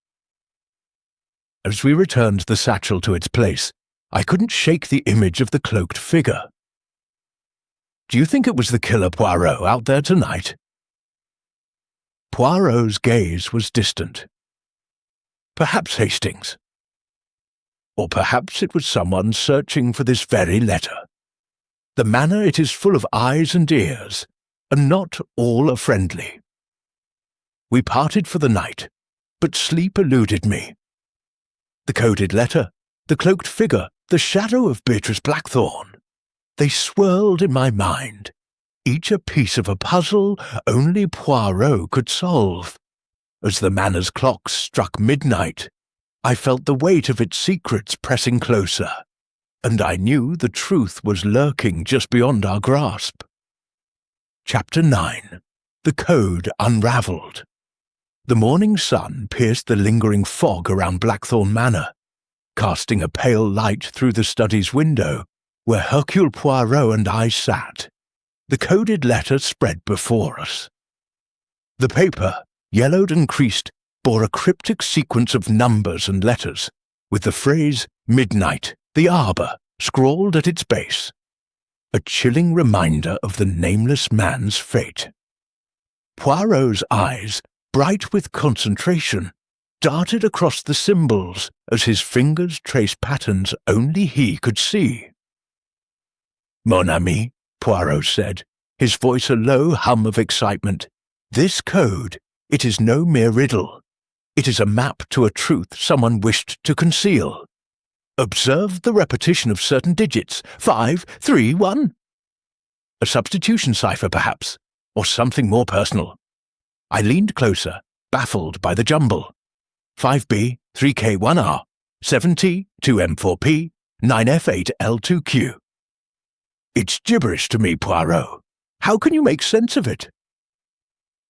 [SPEAKER 1] As we returned the satchel to its place, I couldn't shake the image of the cloaked figure. "Do you think it was the killer, Poirot, out there tonight?" Poirot's gaze was distant. "Perhaps, Hastings. Or perhaps it was someone searching for this very letter. The manor, it is full of eyes and ears, and not all are friendly. We parted for the night, but sleep eluded me. The coded letter, the cloaked figure, the shadow of Beatrice Blackthorn, they swirled in my mind, each a piece of a puzzle only Poirot could solve. As the manor's clock struck midnight, I felt the weight of its secrets pressing closer, and I knew the truth was lurking just beyond our grasp. Chapter 9. The Code Unravelled. The morning sun pierced the lingering fog around Blackthorn Manor, casting a pale light through the study's window, where Hercule Poirot and I sat. The coded letter spread before us. The paper, yellowed and creased, bore a cryptic sequence of numbers and letters, with the phrase "Midnight, the Arbour" scrawled at its base. A chilling reminder of the nameless man's fate. Poirot's eyes, bright with concentration, darted across the symbols as his fingers traced patterns only he could see. "Mon ami," Poirot said, his voice a low hum of excitement, "this code, it is no mere riddle. It is a map to a truth someone wished to conceal. Observe the repetition of certain digits. 5, 3, 1. A substitution cipher, perhaps, or something more personal." I leaned closer, baffled by the jumble. 5B, 3K, 1R, 7T, 2M4P, 9F8, L2Q. "It's gibberish to me, Poirot. How can you make sense of it?"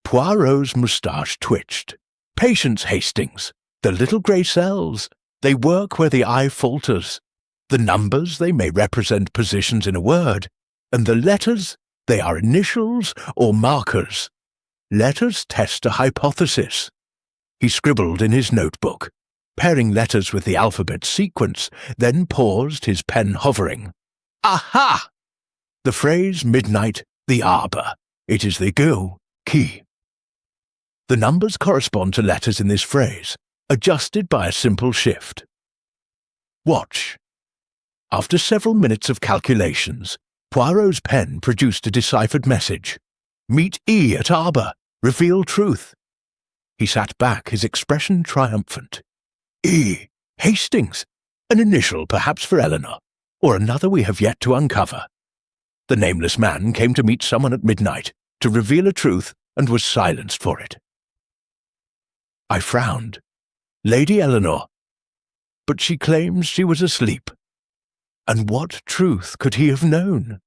[SPEAKER 1] Poirot's moustache twitched. "Patience, Hastings. The little grey cells. They work where the eye falters. The numbers, they may represent positions in a word, and the letters, they are initials or markers. Let us test a hypothesis. He scribbled in his notebook, pairing letters with the alphabet sequence, then paused, his pen hovering. Aha! The phrase midnight, the arbor. It is the go, key. The numbers correspond to letters in this phrase, adjusted by a simple shift. Watch. After several minutes of calculations, Poirot's pen produced a deciphered message. Meet E at arbor. Reveal truth. He sat back, his expression triumphant. E. Hastings. An initial perhaps for Eleanor, or another we have yet to uncover. The nameless man came to meet someone at midnight, to reveal a truth, and was silenced for it. I frowned. Lady Eleanor. But she claims she was asleep. And what truth could he have known?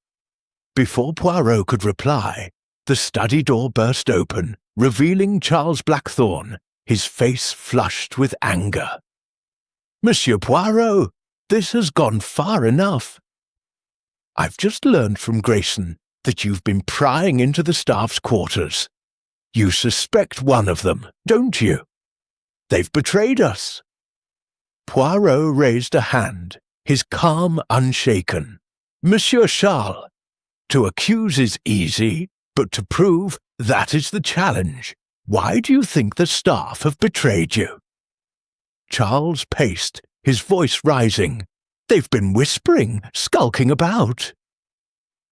[SPEAKER 1] Before Poirot could reply, the study door burst open, revealing Charles Blackthorne, his face flushed with anger. Monsieur Poirot, this has gone far enough. I've just learned from Grayson that you've been prying into the staff's quarters. You suspect one of them, don't you? They've betrayed us. Poirot raised a hand, his calm unshaken. Monsieur Charles, to accuse is easy, but to prove, that is the challenge. Why do you think the staff have betrayed you? Charles paced, his voice rising. They've been whispering, skulking about.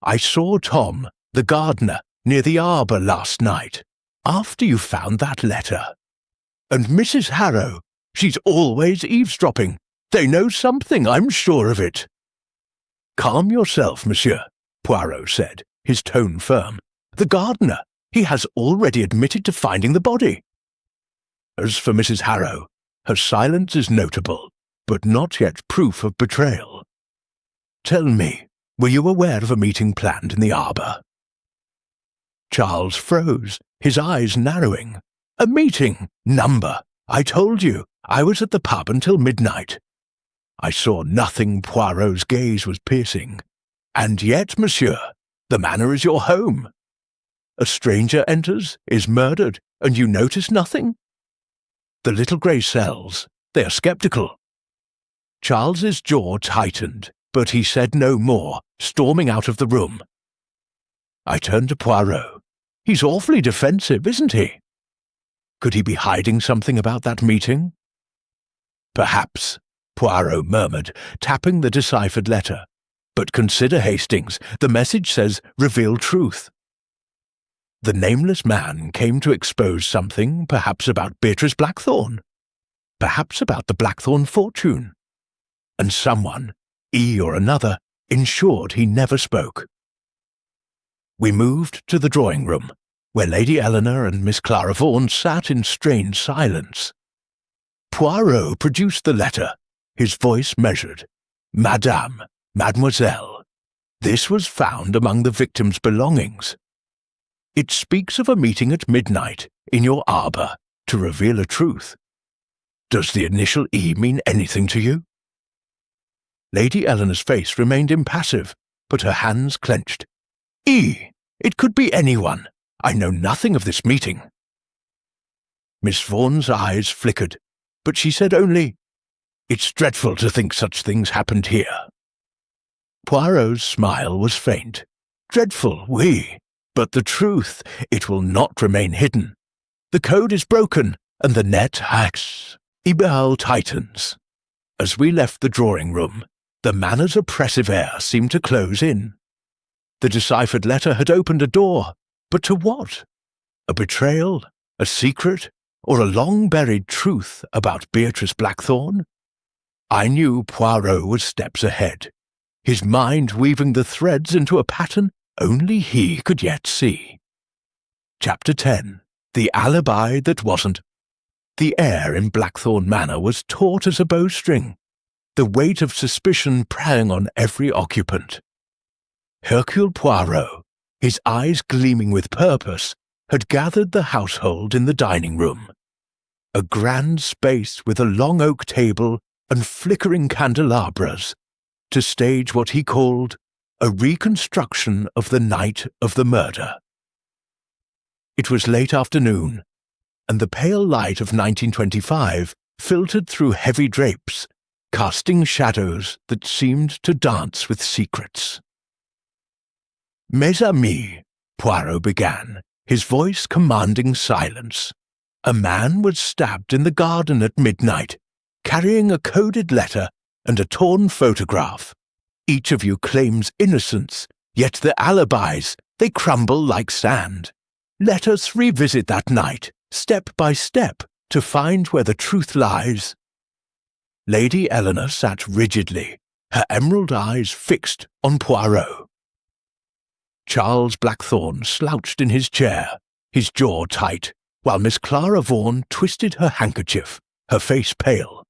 [SPEAKER 1] I saw Tom, the gardener, near the arbor last night, after you found that letter. And Mrs. Harrow, she's always eavesdropping. They know something, I'm sure of it. Calm yourself, monsieur, Poirot said, his tone firm. The gardener, he has already admitted to finding the body. As for Mrs. Harrow, her silence is notable, but not yet proof of betrayal. Tell me, were you aware of a meeting planned in the arbor? Charles froze, his eyes narrowing. A meeting? Number. I told you, I was at the pub until midnight. I saw nothing. Poirot's gaze was piercing. And yet, monsieur, the manor is your home. A stranger enters, is murdered, and you notice nothing? The little grey cells, they are sceptical. Charles's jaw tightened, but he said no more, storming out of the room. I turned to Poirot. He's awfully defensive, isn't he? Could he be hiding something about that meeting? Perhaps, Poirot murmured, tapping the deciphered letter. But consider, Hastings, the message says, reveal truth. The nameless man came to expose something, perhaps about Beatrice Blackthorne, perhaps about the Blackthorne fortune. And someone, E or another, ensured he never spoke. We moved to the drawing room, where Lady Eleanor and Miss Clara Vaughan sat in strained silence. Poirot produced the letter, his voice measured. Madame, Mademoiselle, this was found among the victim's belongings. It speaks of a meeting at midnight in your arbor to reveal a truth. Does the initial E mean anything to you? Lady Eleanor's face remained impassive, but her hands clenched. E! It could be anyone. I know nothing of this meeting. Miss Vaughan's eyes flickered, but she said only, It's dreadful to think such things happened here. Poirot's smile was faint. Dreadful, oui, but the truth, it will not remain hidden. The code is broken, and the net hacks. Ibel tightens. As we left the drawing room, the manor's oppressive air seemed to close in. The deciphered letter had opened a door, but to what? A betrayal, a secret, or a long-buried truth about Beatrice Blackthorne? I knew Poirot was steps ahead, his mind weaving the threads into a pattern only he could yet see. Chapter 10. The Alibi That Wasn't. The air in Blackthorne Manor was taut as a bowstring, the weight of suspicion preying on every occupant. Hercule Poirot, his eyes gleaming with purpose, had gathered the household in the dining room. A grand space with a long oak table, and flickering candelabras to stage what he called a reconstruction of the night of the murder. It was late afternoon, and the pale light of 1925 filtered through heavy drapes, casting shadows that seemed to dance with secrets. "Mes amis," Poirot began, his voice commanding silence. "A man was stabbed in the garden at midnight, carrying a coded letter and a torn photograph. Each of you claims innocence, yet the alibis, they crumble like sand. Let us revisit that night, step by step, to find where the truth lies." Lady Eleanor sat rigidly, her emerald eyes fixed on Poirot. Charles Blackthorne slouched in his chair, his jaw tight, while Miss Clara Vaughan twisted her handkerchief, her face pale.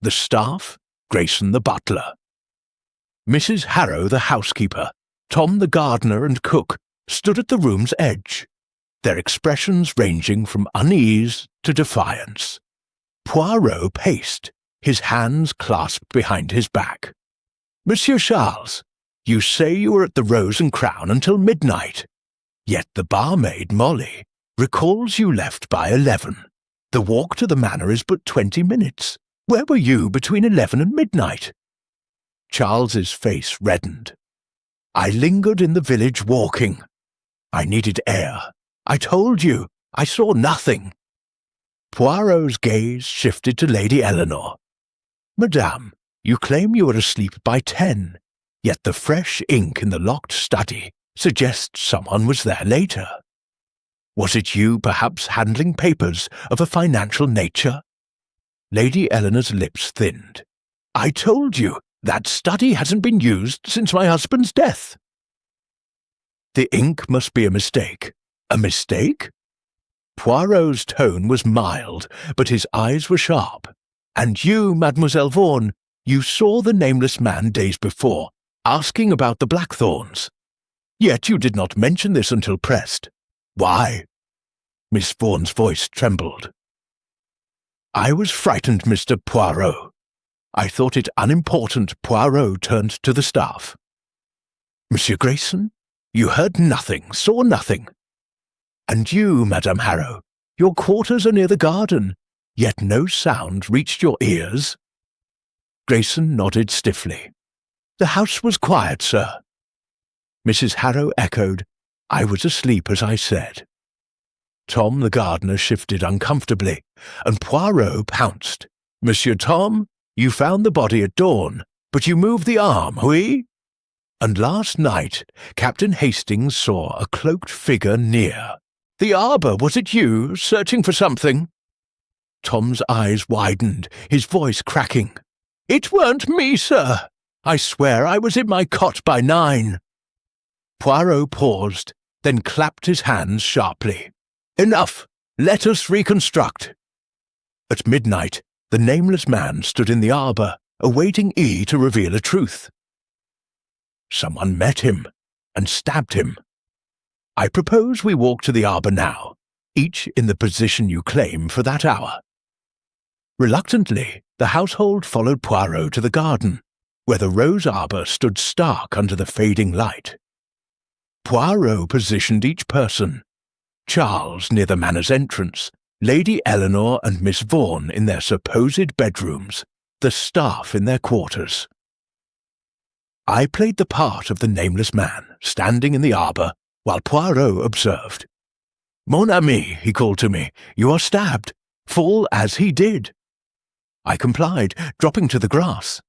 [SPEAKER 1] The staff, Grayson the butler. Mrs. Harrow the housekeeper, Tom the gardener and cook, stood at the room's edge, their expressions ranging from unease to defiance. Poirot paced, his hands clasped behind his back. "Monsieur Charles, you say you were at the Rose and Crown until midnight. Yet the barmaid, Molly, recalls you left by 11. The walk to the manor is but 20 minutes. Where were you between 11 and midnight?" Charles's face reddened. "I lingered in the village walking. I needed air. I told you, I saw nothing." Poirot's gaze shifted to Lady Eleanor. "Madame, you claim you were asleep by 10, yet the fresh ink in the locked study suggests someone was there later. Was it you perhaps handling papers of a financial nature?" Lady Eleanor's lips thinned. "I told you, that study hasn't been used since my husband's death." "The ink must be a mistake." "A mistake?" Poirot's tone was mild, but his eyes were sharp. "And you, Mademoiselle Vaughan, you saw the nameless man days before, asking about the Blackthorns. Yet you did not mention this until pressed. Why?" Miss Vaughan's voice trembled. "I was frightened, Mr. Poirot. I thought it unimportant." Poirot turned to the staff. "Monsieur Grayson, you heard nothing, saw nothing. And you, Madame Harrow, your quarters are near the garden, yet no sound reached your ears?" Grayson nodded stiffly. "The house was quiet, sir." Mrs. Harrow echoed, "I was asleep, as I said." Tom the gardener shifted uncomfortably, and Poirot pounced. "Monsieur Tom, you found the body at dawn, but you moved the arm, oui? And last night, Captain Hastings saw a cloaked figure near. The arbour, was it you, searching for something?" Tom's eyes widened, his voice cracking. "It weren't me, sir. I swear I was in my cot by 9. Poirot paused, then clapped his hands sharply. "Enough! Let us reconstruct." At midnight, the nameless man stood in the arbour, awaiting E to reveal a truth. Someone met him and stabbed him. I propose we walk to the arbour now, each in the position you claim for that hour. Reluctantly, the household followed Poirot to the garden, where the rose arbour stood stark under the fading light. Poirot positioned each person, Charles near the manor's entrance, Lady Eleanor and Miss Vaughan in their supposed bedrooms, the staff in their quarters. I played the part of the nameless man, standing in the arbour, while Poirot observed. "Mon ami," he called to me, "you are stabbed. Fall as he did." I complied, dropping to the grass.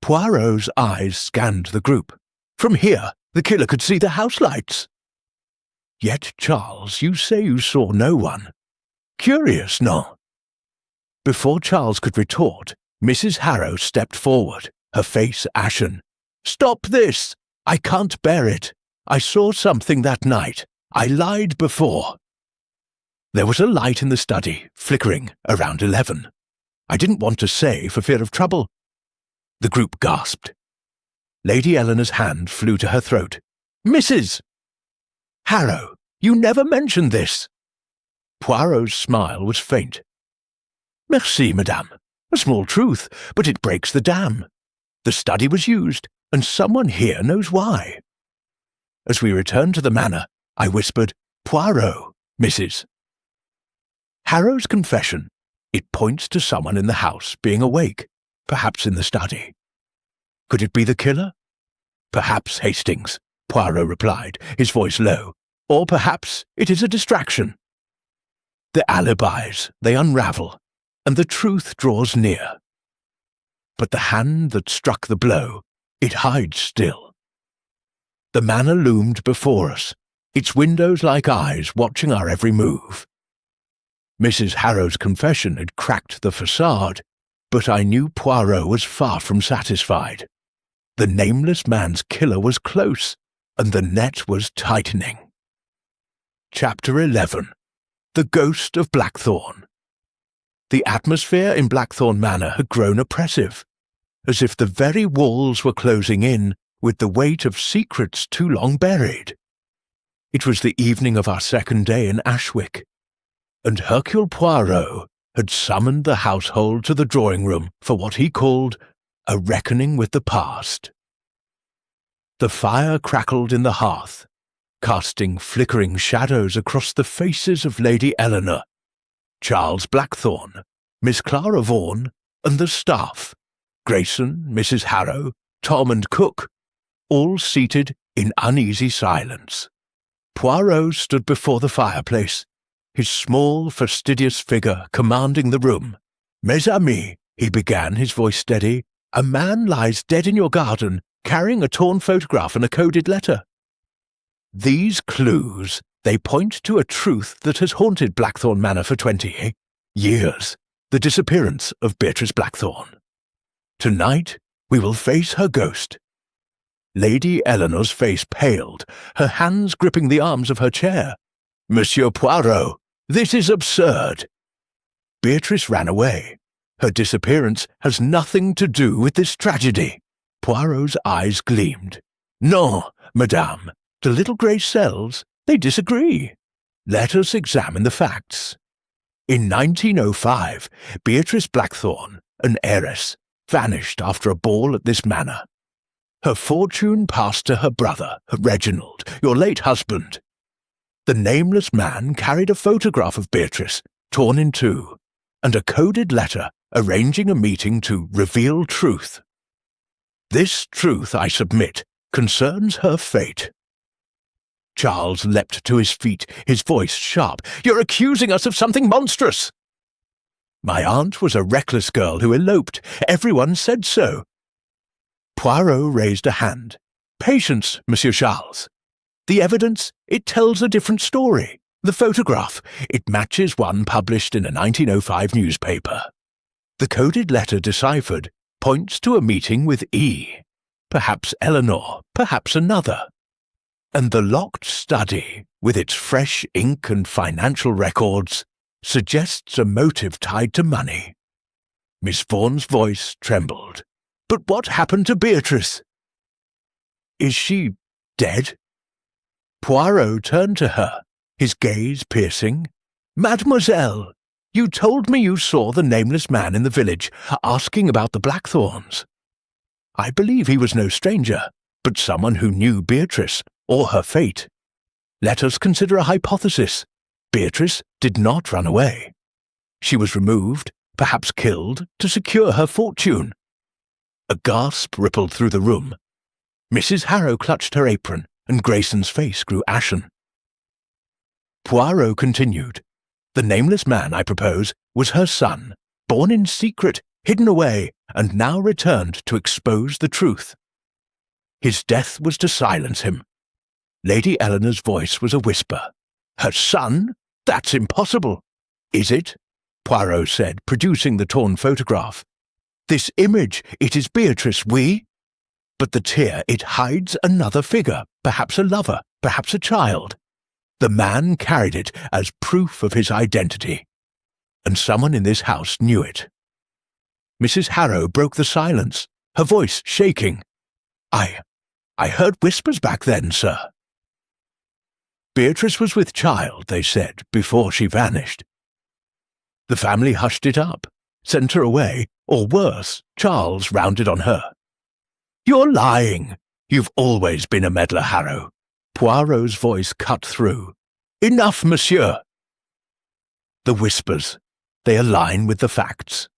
[SPEAKER 1] Poirot's eyes scanned the group. From here, the killer could see the house lights. Yet, Charles, you say you saw no one. Curious, no? Before Charles could retort, Mrs. Harrow stepped forward, her face ashen. "Stop this! I can't bear it. I saw something that night. I lied before." There was a light in the study, flickering, around 11. I didn't want to say for fear of trouble. The group gasped. Lady Eleanor's hand flew to her throat. "Mrs. Harrow, you never mentioned this." Poirot's smile was faint. "Merci, madame. A small truth, but it breaks the dam. The study was used, and someone here knows why. As we returned to the manor, I whispered, "Poirot, Mrs." Harrow's confession. It points to someone in the house being awake, perhaps in the study. Could it be the killer? Perhaps Hastings, Poirot replied, his voice low. Or perhaps it is a distraction. The alibis, they unravel, and the truth draws near. But the hand that struck the blow, it hides still. The manor loomed before us, its windows like eyes watching our every move. Mrs. Harrow's confession had cracked the facade, but I knew Poirot was far from satisfied. The nameless man's killer was close, and the net was tightening. Chapter 11. The Ghost of Blackthorn. The atmosphere in Blackthorn Manor had grown oppressive, as if the very walls were closing in with the weight of secrets too long buried. It was the evening of our second day in Ashwick, and Hercule Poirot had summoned the household to the drawing-room for what he called a reckoning with the past. The fire crackled in the hearth, casting flickering shadows across the faces of Lady Eleanor, Charles Blackthorn, Miss Clara Vaughan, and the staff, Grayson, Mrs. Harrow, Tom and Cook, all seated in uneasy silence. Poirot stood before the fireplace, his small, fastidious figure commanding the room. "Mes amis," he began, his voice steady, "a man lies dead in your garden, carrying a torn photograph and a coded letter. These clues, they point to a truth that has haunted Blackthorn Manor for 20 years, the disappearance of Beatrice Blackthorn. Tonight, we will face her ghost." Lady Eleanor's face paled, her hands gripping the arms of her chair. "Monsieur Poirot, this is absurd. Beatrice ran away. Her disappearance has nothing to do with this tragedy." Poirot's eyes gleamed. "Non, madame, the little grey cells, they disagree. Let us examine the facts. In 1905, Beatrice Blackthorn, an heiress, vanished after a ball at this manor. Her fortune passed to her brother, Reginald, your late husband. The nameless man carried a photograph of Beatrice, torn in two, and a coded letter arranging a meeting to reveal truth. This truth, I submit, concerns her fate." Charles leapt to his feet, his voice sharp. "You're accusing us of something monstrous!" "My aunt was a reckless girl who eloped. Everyone said so." Poirot raised a hand. "Patience, Monsieur Charles. The evidence, it tells a different story. The photograph, it matches one published in a 1905 newspaper. The coded letter deciphered points to a meeting with E. Perhaps Eleanor, perhaps another. And the locked study, with its fresh ink and financial records, suggests a motive tied to money." Miss Vaughan's voice trembled. "But what happened to Beatrice?" "Is she dead?" Poirot turned to her, his gaze piercing. "Mademoiselle, you told me you saw the nameless man in the village, asking about the Blackthorns. I believe he was no stranger, but someone who knew Beatrice, or her fate. Let us consider a hypothesis. Beatrice did not run away. She was removed, perhaps killed, to secure her fortune." A gasp rippled through the room. Mrs. Harrow clutched her apron, and Grayson's face grew ashen. Poirot continued. "The nameless man, I propose, was her son, born in secret, hidden away, and now returned to expose the truth. His death was to silence him." Lady Eleanor's voice was a whisper. "Her son? That's impossible." "Is it?" Poirot said, producing the torn photograph. "This image, it is Beatrice, oui? But the tear, it hides another figure, perhaps a lover, perhaps a child. The man carried it as proof of his identity, and someone in this house knew it." Mrs. Harrow broke the silence, her voice shaking. I heard whispers back then, sir." "Beatrice was with child," they said, "before she vanished. The family hushed it up, sent her away, Or worse, Charles rounded on her. "You're lying. You've always been a meddler, Harrow." Poirot's voice cut through. "Enough, monsieur." The whispers. They align with the facts.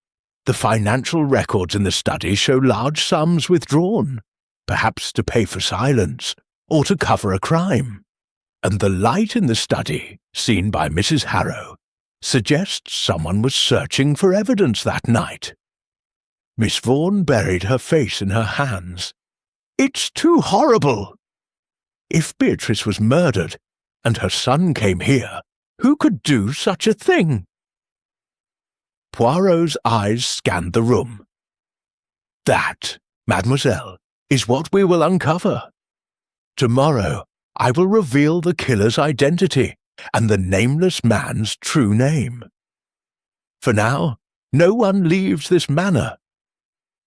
[SPEAKER 1] The financial records in the study show large sums withdrawn, perhaps to pay for silence or to cover a crime. And the light in the study, seen by Mrs. Harrow, suggests someone was searching for evidence that night. Miss Vaughan buried her face in her hands. "It's too horrible! If Beatrice was murdered and her son came here, who could do such a thing?" Poirot's eyes scanned the room. "That, mademoiselle, is what we will uncover. Tomorrow I will reveal the killer's identity and the nameless man's true name. For now, no one leaves this manor."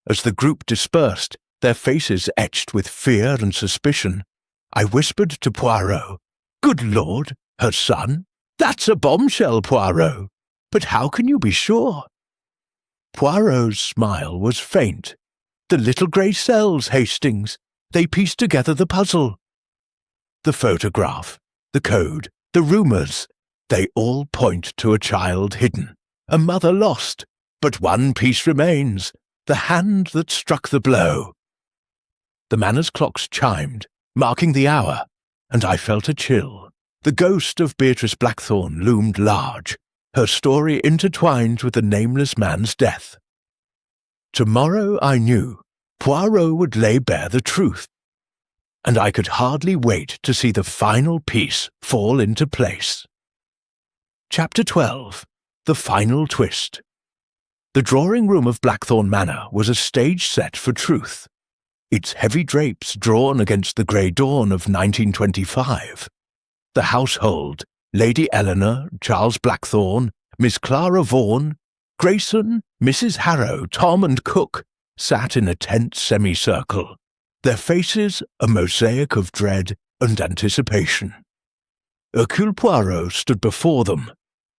[SPEAKER 1] As the group dispersed, their faces etched with fear and suspicion, I whispered to Poirot, "Good Lord, her son? That's a bombshell, Poirot. But how can you be sure?" Poirot's smile was faint. "The little grey cells, Hastings. They pieced together the puzzle. The photograph, the code, the rumours, they all point to a child hidden, a mother lost, but one piece remains, the hand that struck the blow." The manor's clocks chimed, marking the hour, and I felt a chill. The ghost of Beatrice Blackthorne loomed large, her story intertwined with the nameless man's death. Tomorrow, I knew, Poirot would lay bare the truth, and I could hardly wait to see the final piece fall into place. Chapter 12. The Final Twist. The drawing-room of Blackthorne Manor was a stage set for truth, its heavy drapes drawn against the grey dawn of 1925. The household, Lady Eleanor, Charles Blackthorne, Miss Clara Vaughan, Grayson, Mrs. Harrow, Tom and Cook, sat in a tense semicircle, their faces a mosaic of dread and anticipation. Hercule Poirot stood before them,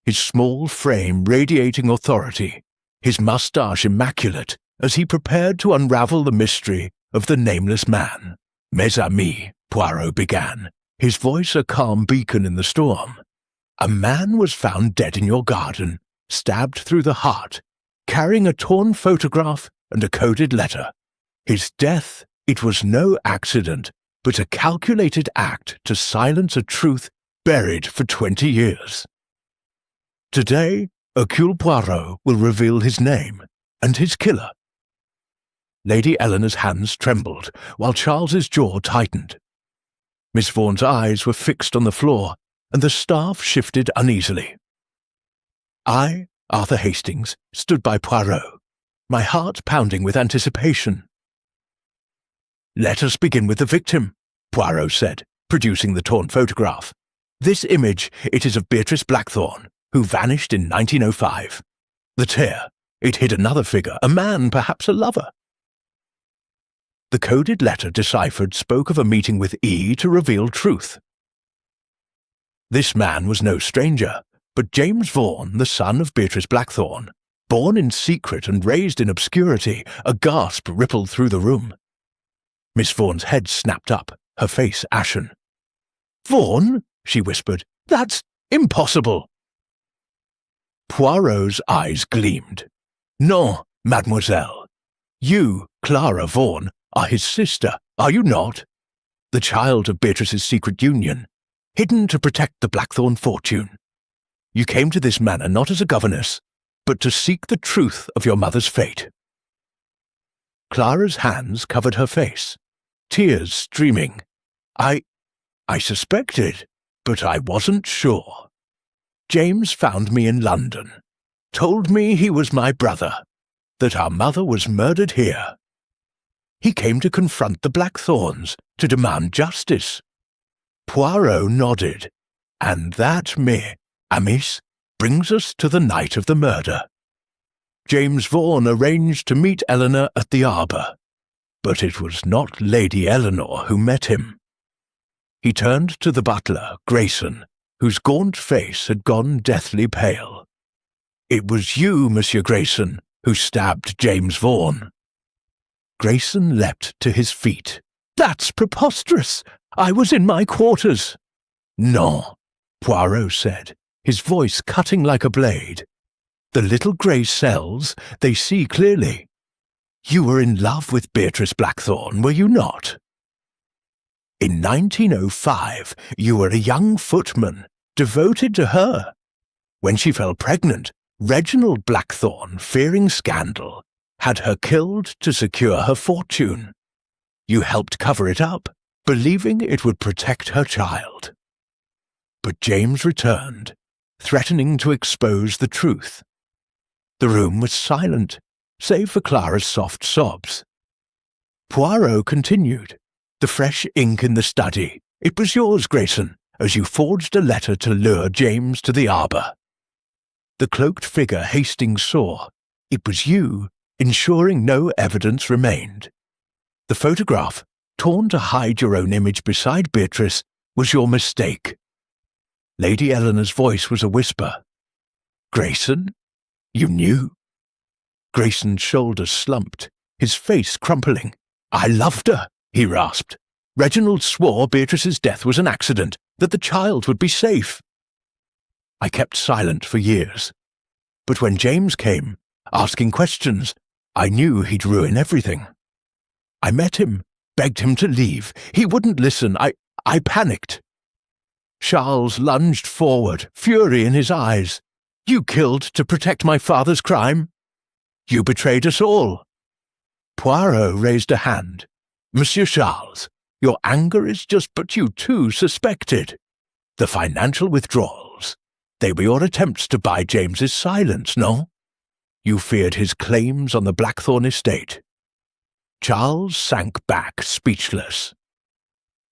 [SPEAKER 1] his small frame radiating authority, his moustache immaculate as he prepared to unravel the mystery of the nameless man. "Mes amis," Poirot began, his voice a calm beacon in the storm. "A man was found dead in your garden, stabbed through the heart, carrying a torn photograph and a coded letter. His death, it was no accident, but a calculated act to silence a truth buried for 20 years. Today, Hercule Poirot will reveal his name and his killer." Lady Eleanor's hands trembled, while Charles's jaw tightened. Miss Vaughan's eyes were fixed on the floor, and the staff shifted uneasily. I, Arthur Hastings, stood by Poirot, my heart pounding with anticipation. "Let us begin with the victim," Poirot said, producing the torn photograph. "This image, it is of Beatrice Blackthorne, who vanished in 1905. The tear, it hid another figure, a man, perhaps a lover." The coded letter deciphered spoke of a meeting with E to reveal truth. This man was no stranger, but James Vaughan, the son of Beatrice Blackthorne. Born in secret and raised in obscurity, a gasp rippled through the room. Miss Vaughan's head snapped up, her face ashen. "Vaughan?" she whispered. "That's impossible." Poirot's eyes gleamed. "Non, mademoiselle. You, Clara Vaughan, are his sister, are you not? The child of Beatrice's secret union, hidden to protect the Blackthorne fortune. You came to this manor not as a governess, but to seek the truth of your mother's fate." Clara's hands covered her face, tears streaming. I suspected, but I wasn't sure. James found me in London, told me he was my brother, that our mother was murdered here. He came to confront the Blackthornes, to demand justice. Poirot nodded, and that, mes amis, brings us to the night of the murder. James Vaughan arranged to meet Eleanor at the arbour, but it was not Lady Eleanor who met him. He turned to the butler, Grayson, whose gaunt face had gone deathly pale. "It was you, Monsieur Grayson, who stabbed James Vaughan. Grayson leapt to his feet. "That's preposterous! I was in my quarters." "No," Poirot said, his voice cutting like a blade. "The little grey cells, they see clearly. You were in love with Beatrice Blackthorne, were you not? In 1905, you were a young footman, devoted to her. When she fell pregnant, Reginald Blackthorne, fearing scandal, had her killed to secure her fortune. You helped cover it up, believing it would protect her child. But James returned, threatening to expose the truth. The room was silent, save for Clara's soft sobs. Poirot continued, the fresh ink in the study. "It was yours, Grayson, as you forged a letter to lure James to the arbour. The cloaked figure Hastings saw. It was you, ensuring no evidence remained. The photograph, torn to hide your own image beside Beatrice, was your mistake." Lady Eleanor's voice was a whisper. "Grayson? You knew?" Grayson's shoulders slumped, his face crumpling. "I loved her," he rasped. "Reginald swore Beatrice's death was an accident, that the child would be safe. I kept silent for years. But when James came, asking questions, I knew he'd ruin everything. I met him, begged him to leave. He wouldn't listen. I panicked. Charles lunged forward, fury in his eyes. "You killed to protect my father's crime? You betrayed us all." Poirot raised a hand. "Monsieur Charles, your anger is just but you too suspected. The financial withdrawals, they were your attempts to buy James's silence, no? You feared his claims on the Blackthorne estate." Charles sank back, speechless.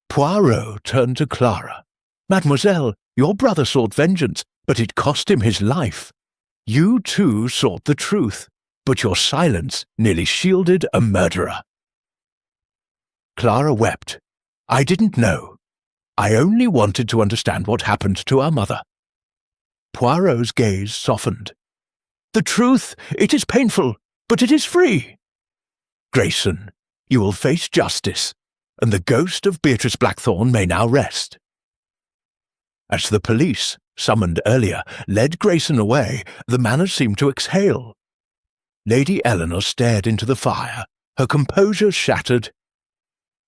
[SPEAKER 1] Poirot turned to Clara. "Mademoiselle, your brother sought vengeance, but it cost him his life. You too sought the truth, but your silence nearly shielded a murderer." Clara wept. "I didn't know. I only wanted to understand what happened to our mother." Poirot's gaze softened. "The truth, it is painful, but it is free. Grayson, you will face justice, and the ghost of Beatrice Blackthorne may now rest." As the police, summoned earlier, led Grayson away, the manor seemed to exhale. Lady Eleanor stared into the fire, her composure shattered.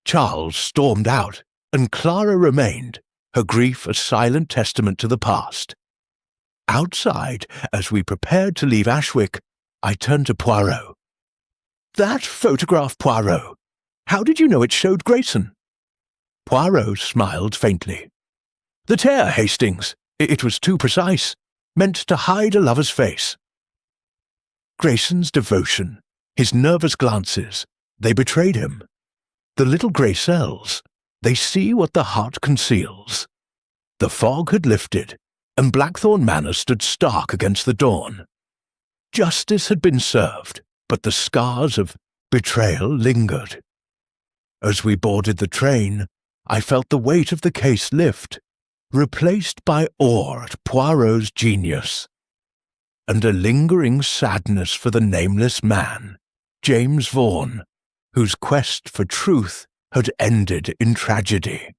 [SPEAKER 1] Charles stormed out, and Clara remained, her grief a silent testament to the past. Outside, as we prepared to leave Ashwick, I turned to Poirot. "That photograph, Poirot. How did you know it showed Grayson?" Poirot smiled faintly. "The tear, Hastings. It was too precise, meant to hide a lover's face." Grayson's devotion, his nervous glances, they betrayed him. The little grey cells, they see what the heart conceals. The fog had lifted, and Blackthorne Manor stood stark against the dawn. Justice had been served, but the scars of betrayal lingered. As we boarded the train, I felt the weight of the case lift, replaced by awe at Poirot's genius, and a lingering sadness for the nameless man, James Vaughan, whose quest for truth had ended in tragedy.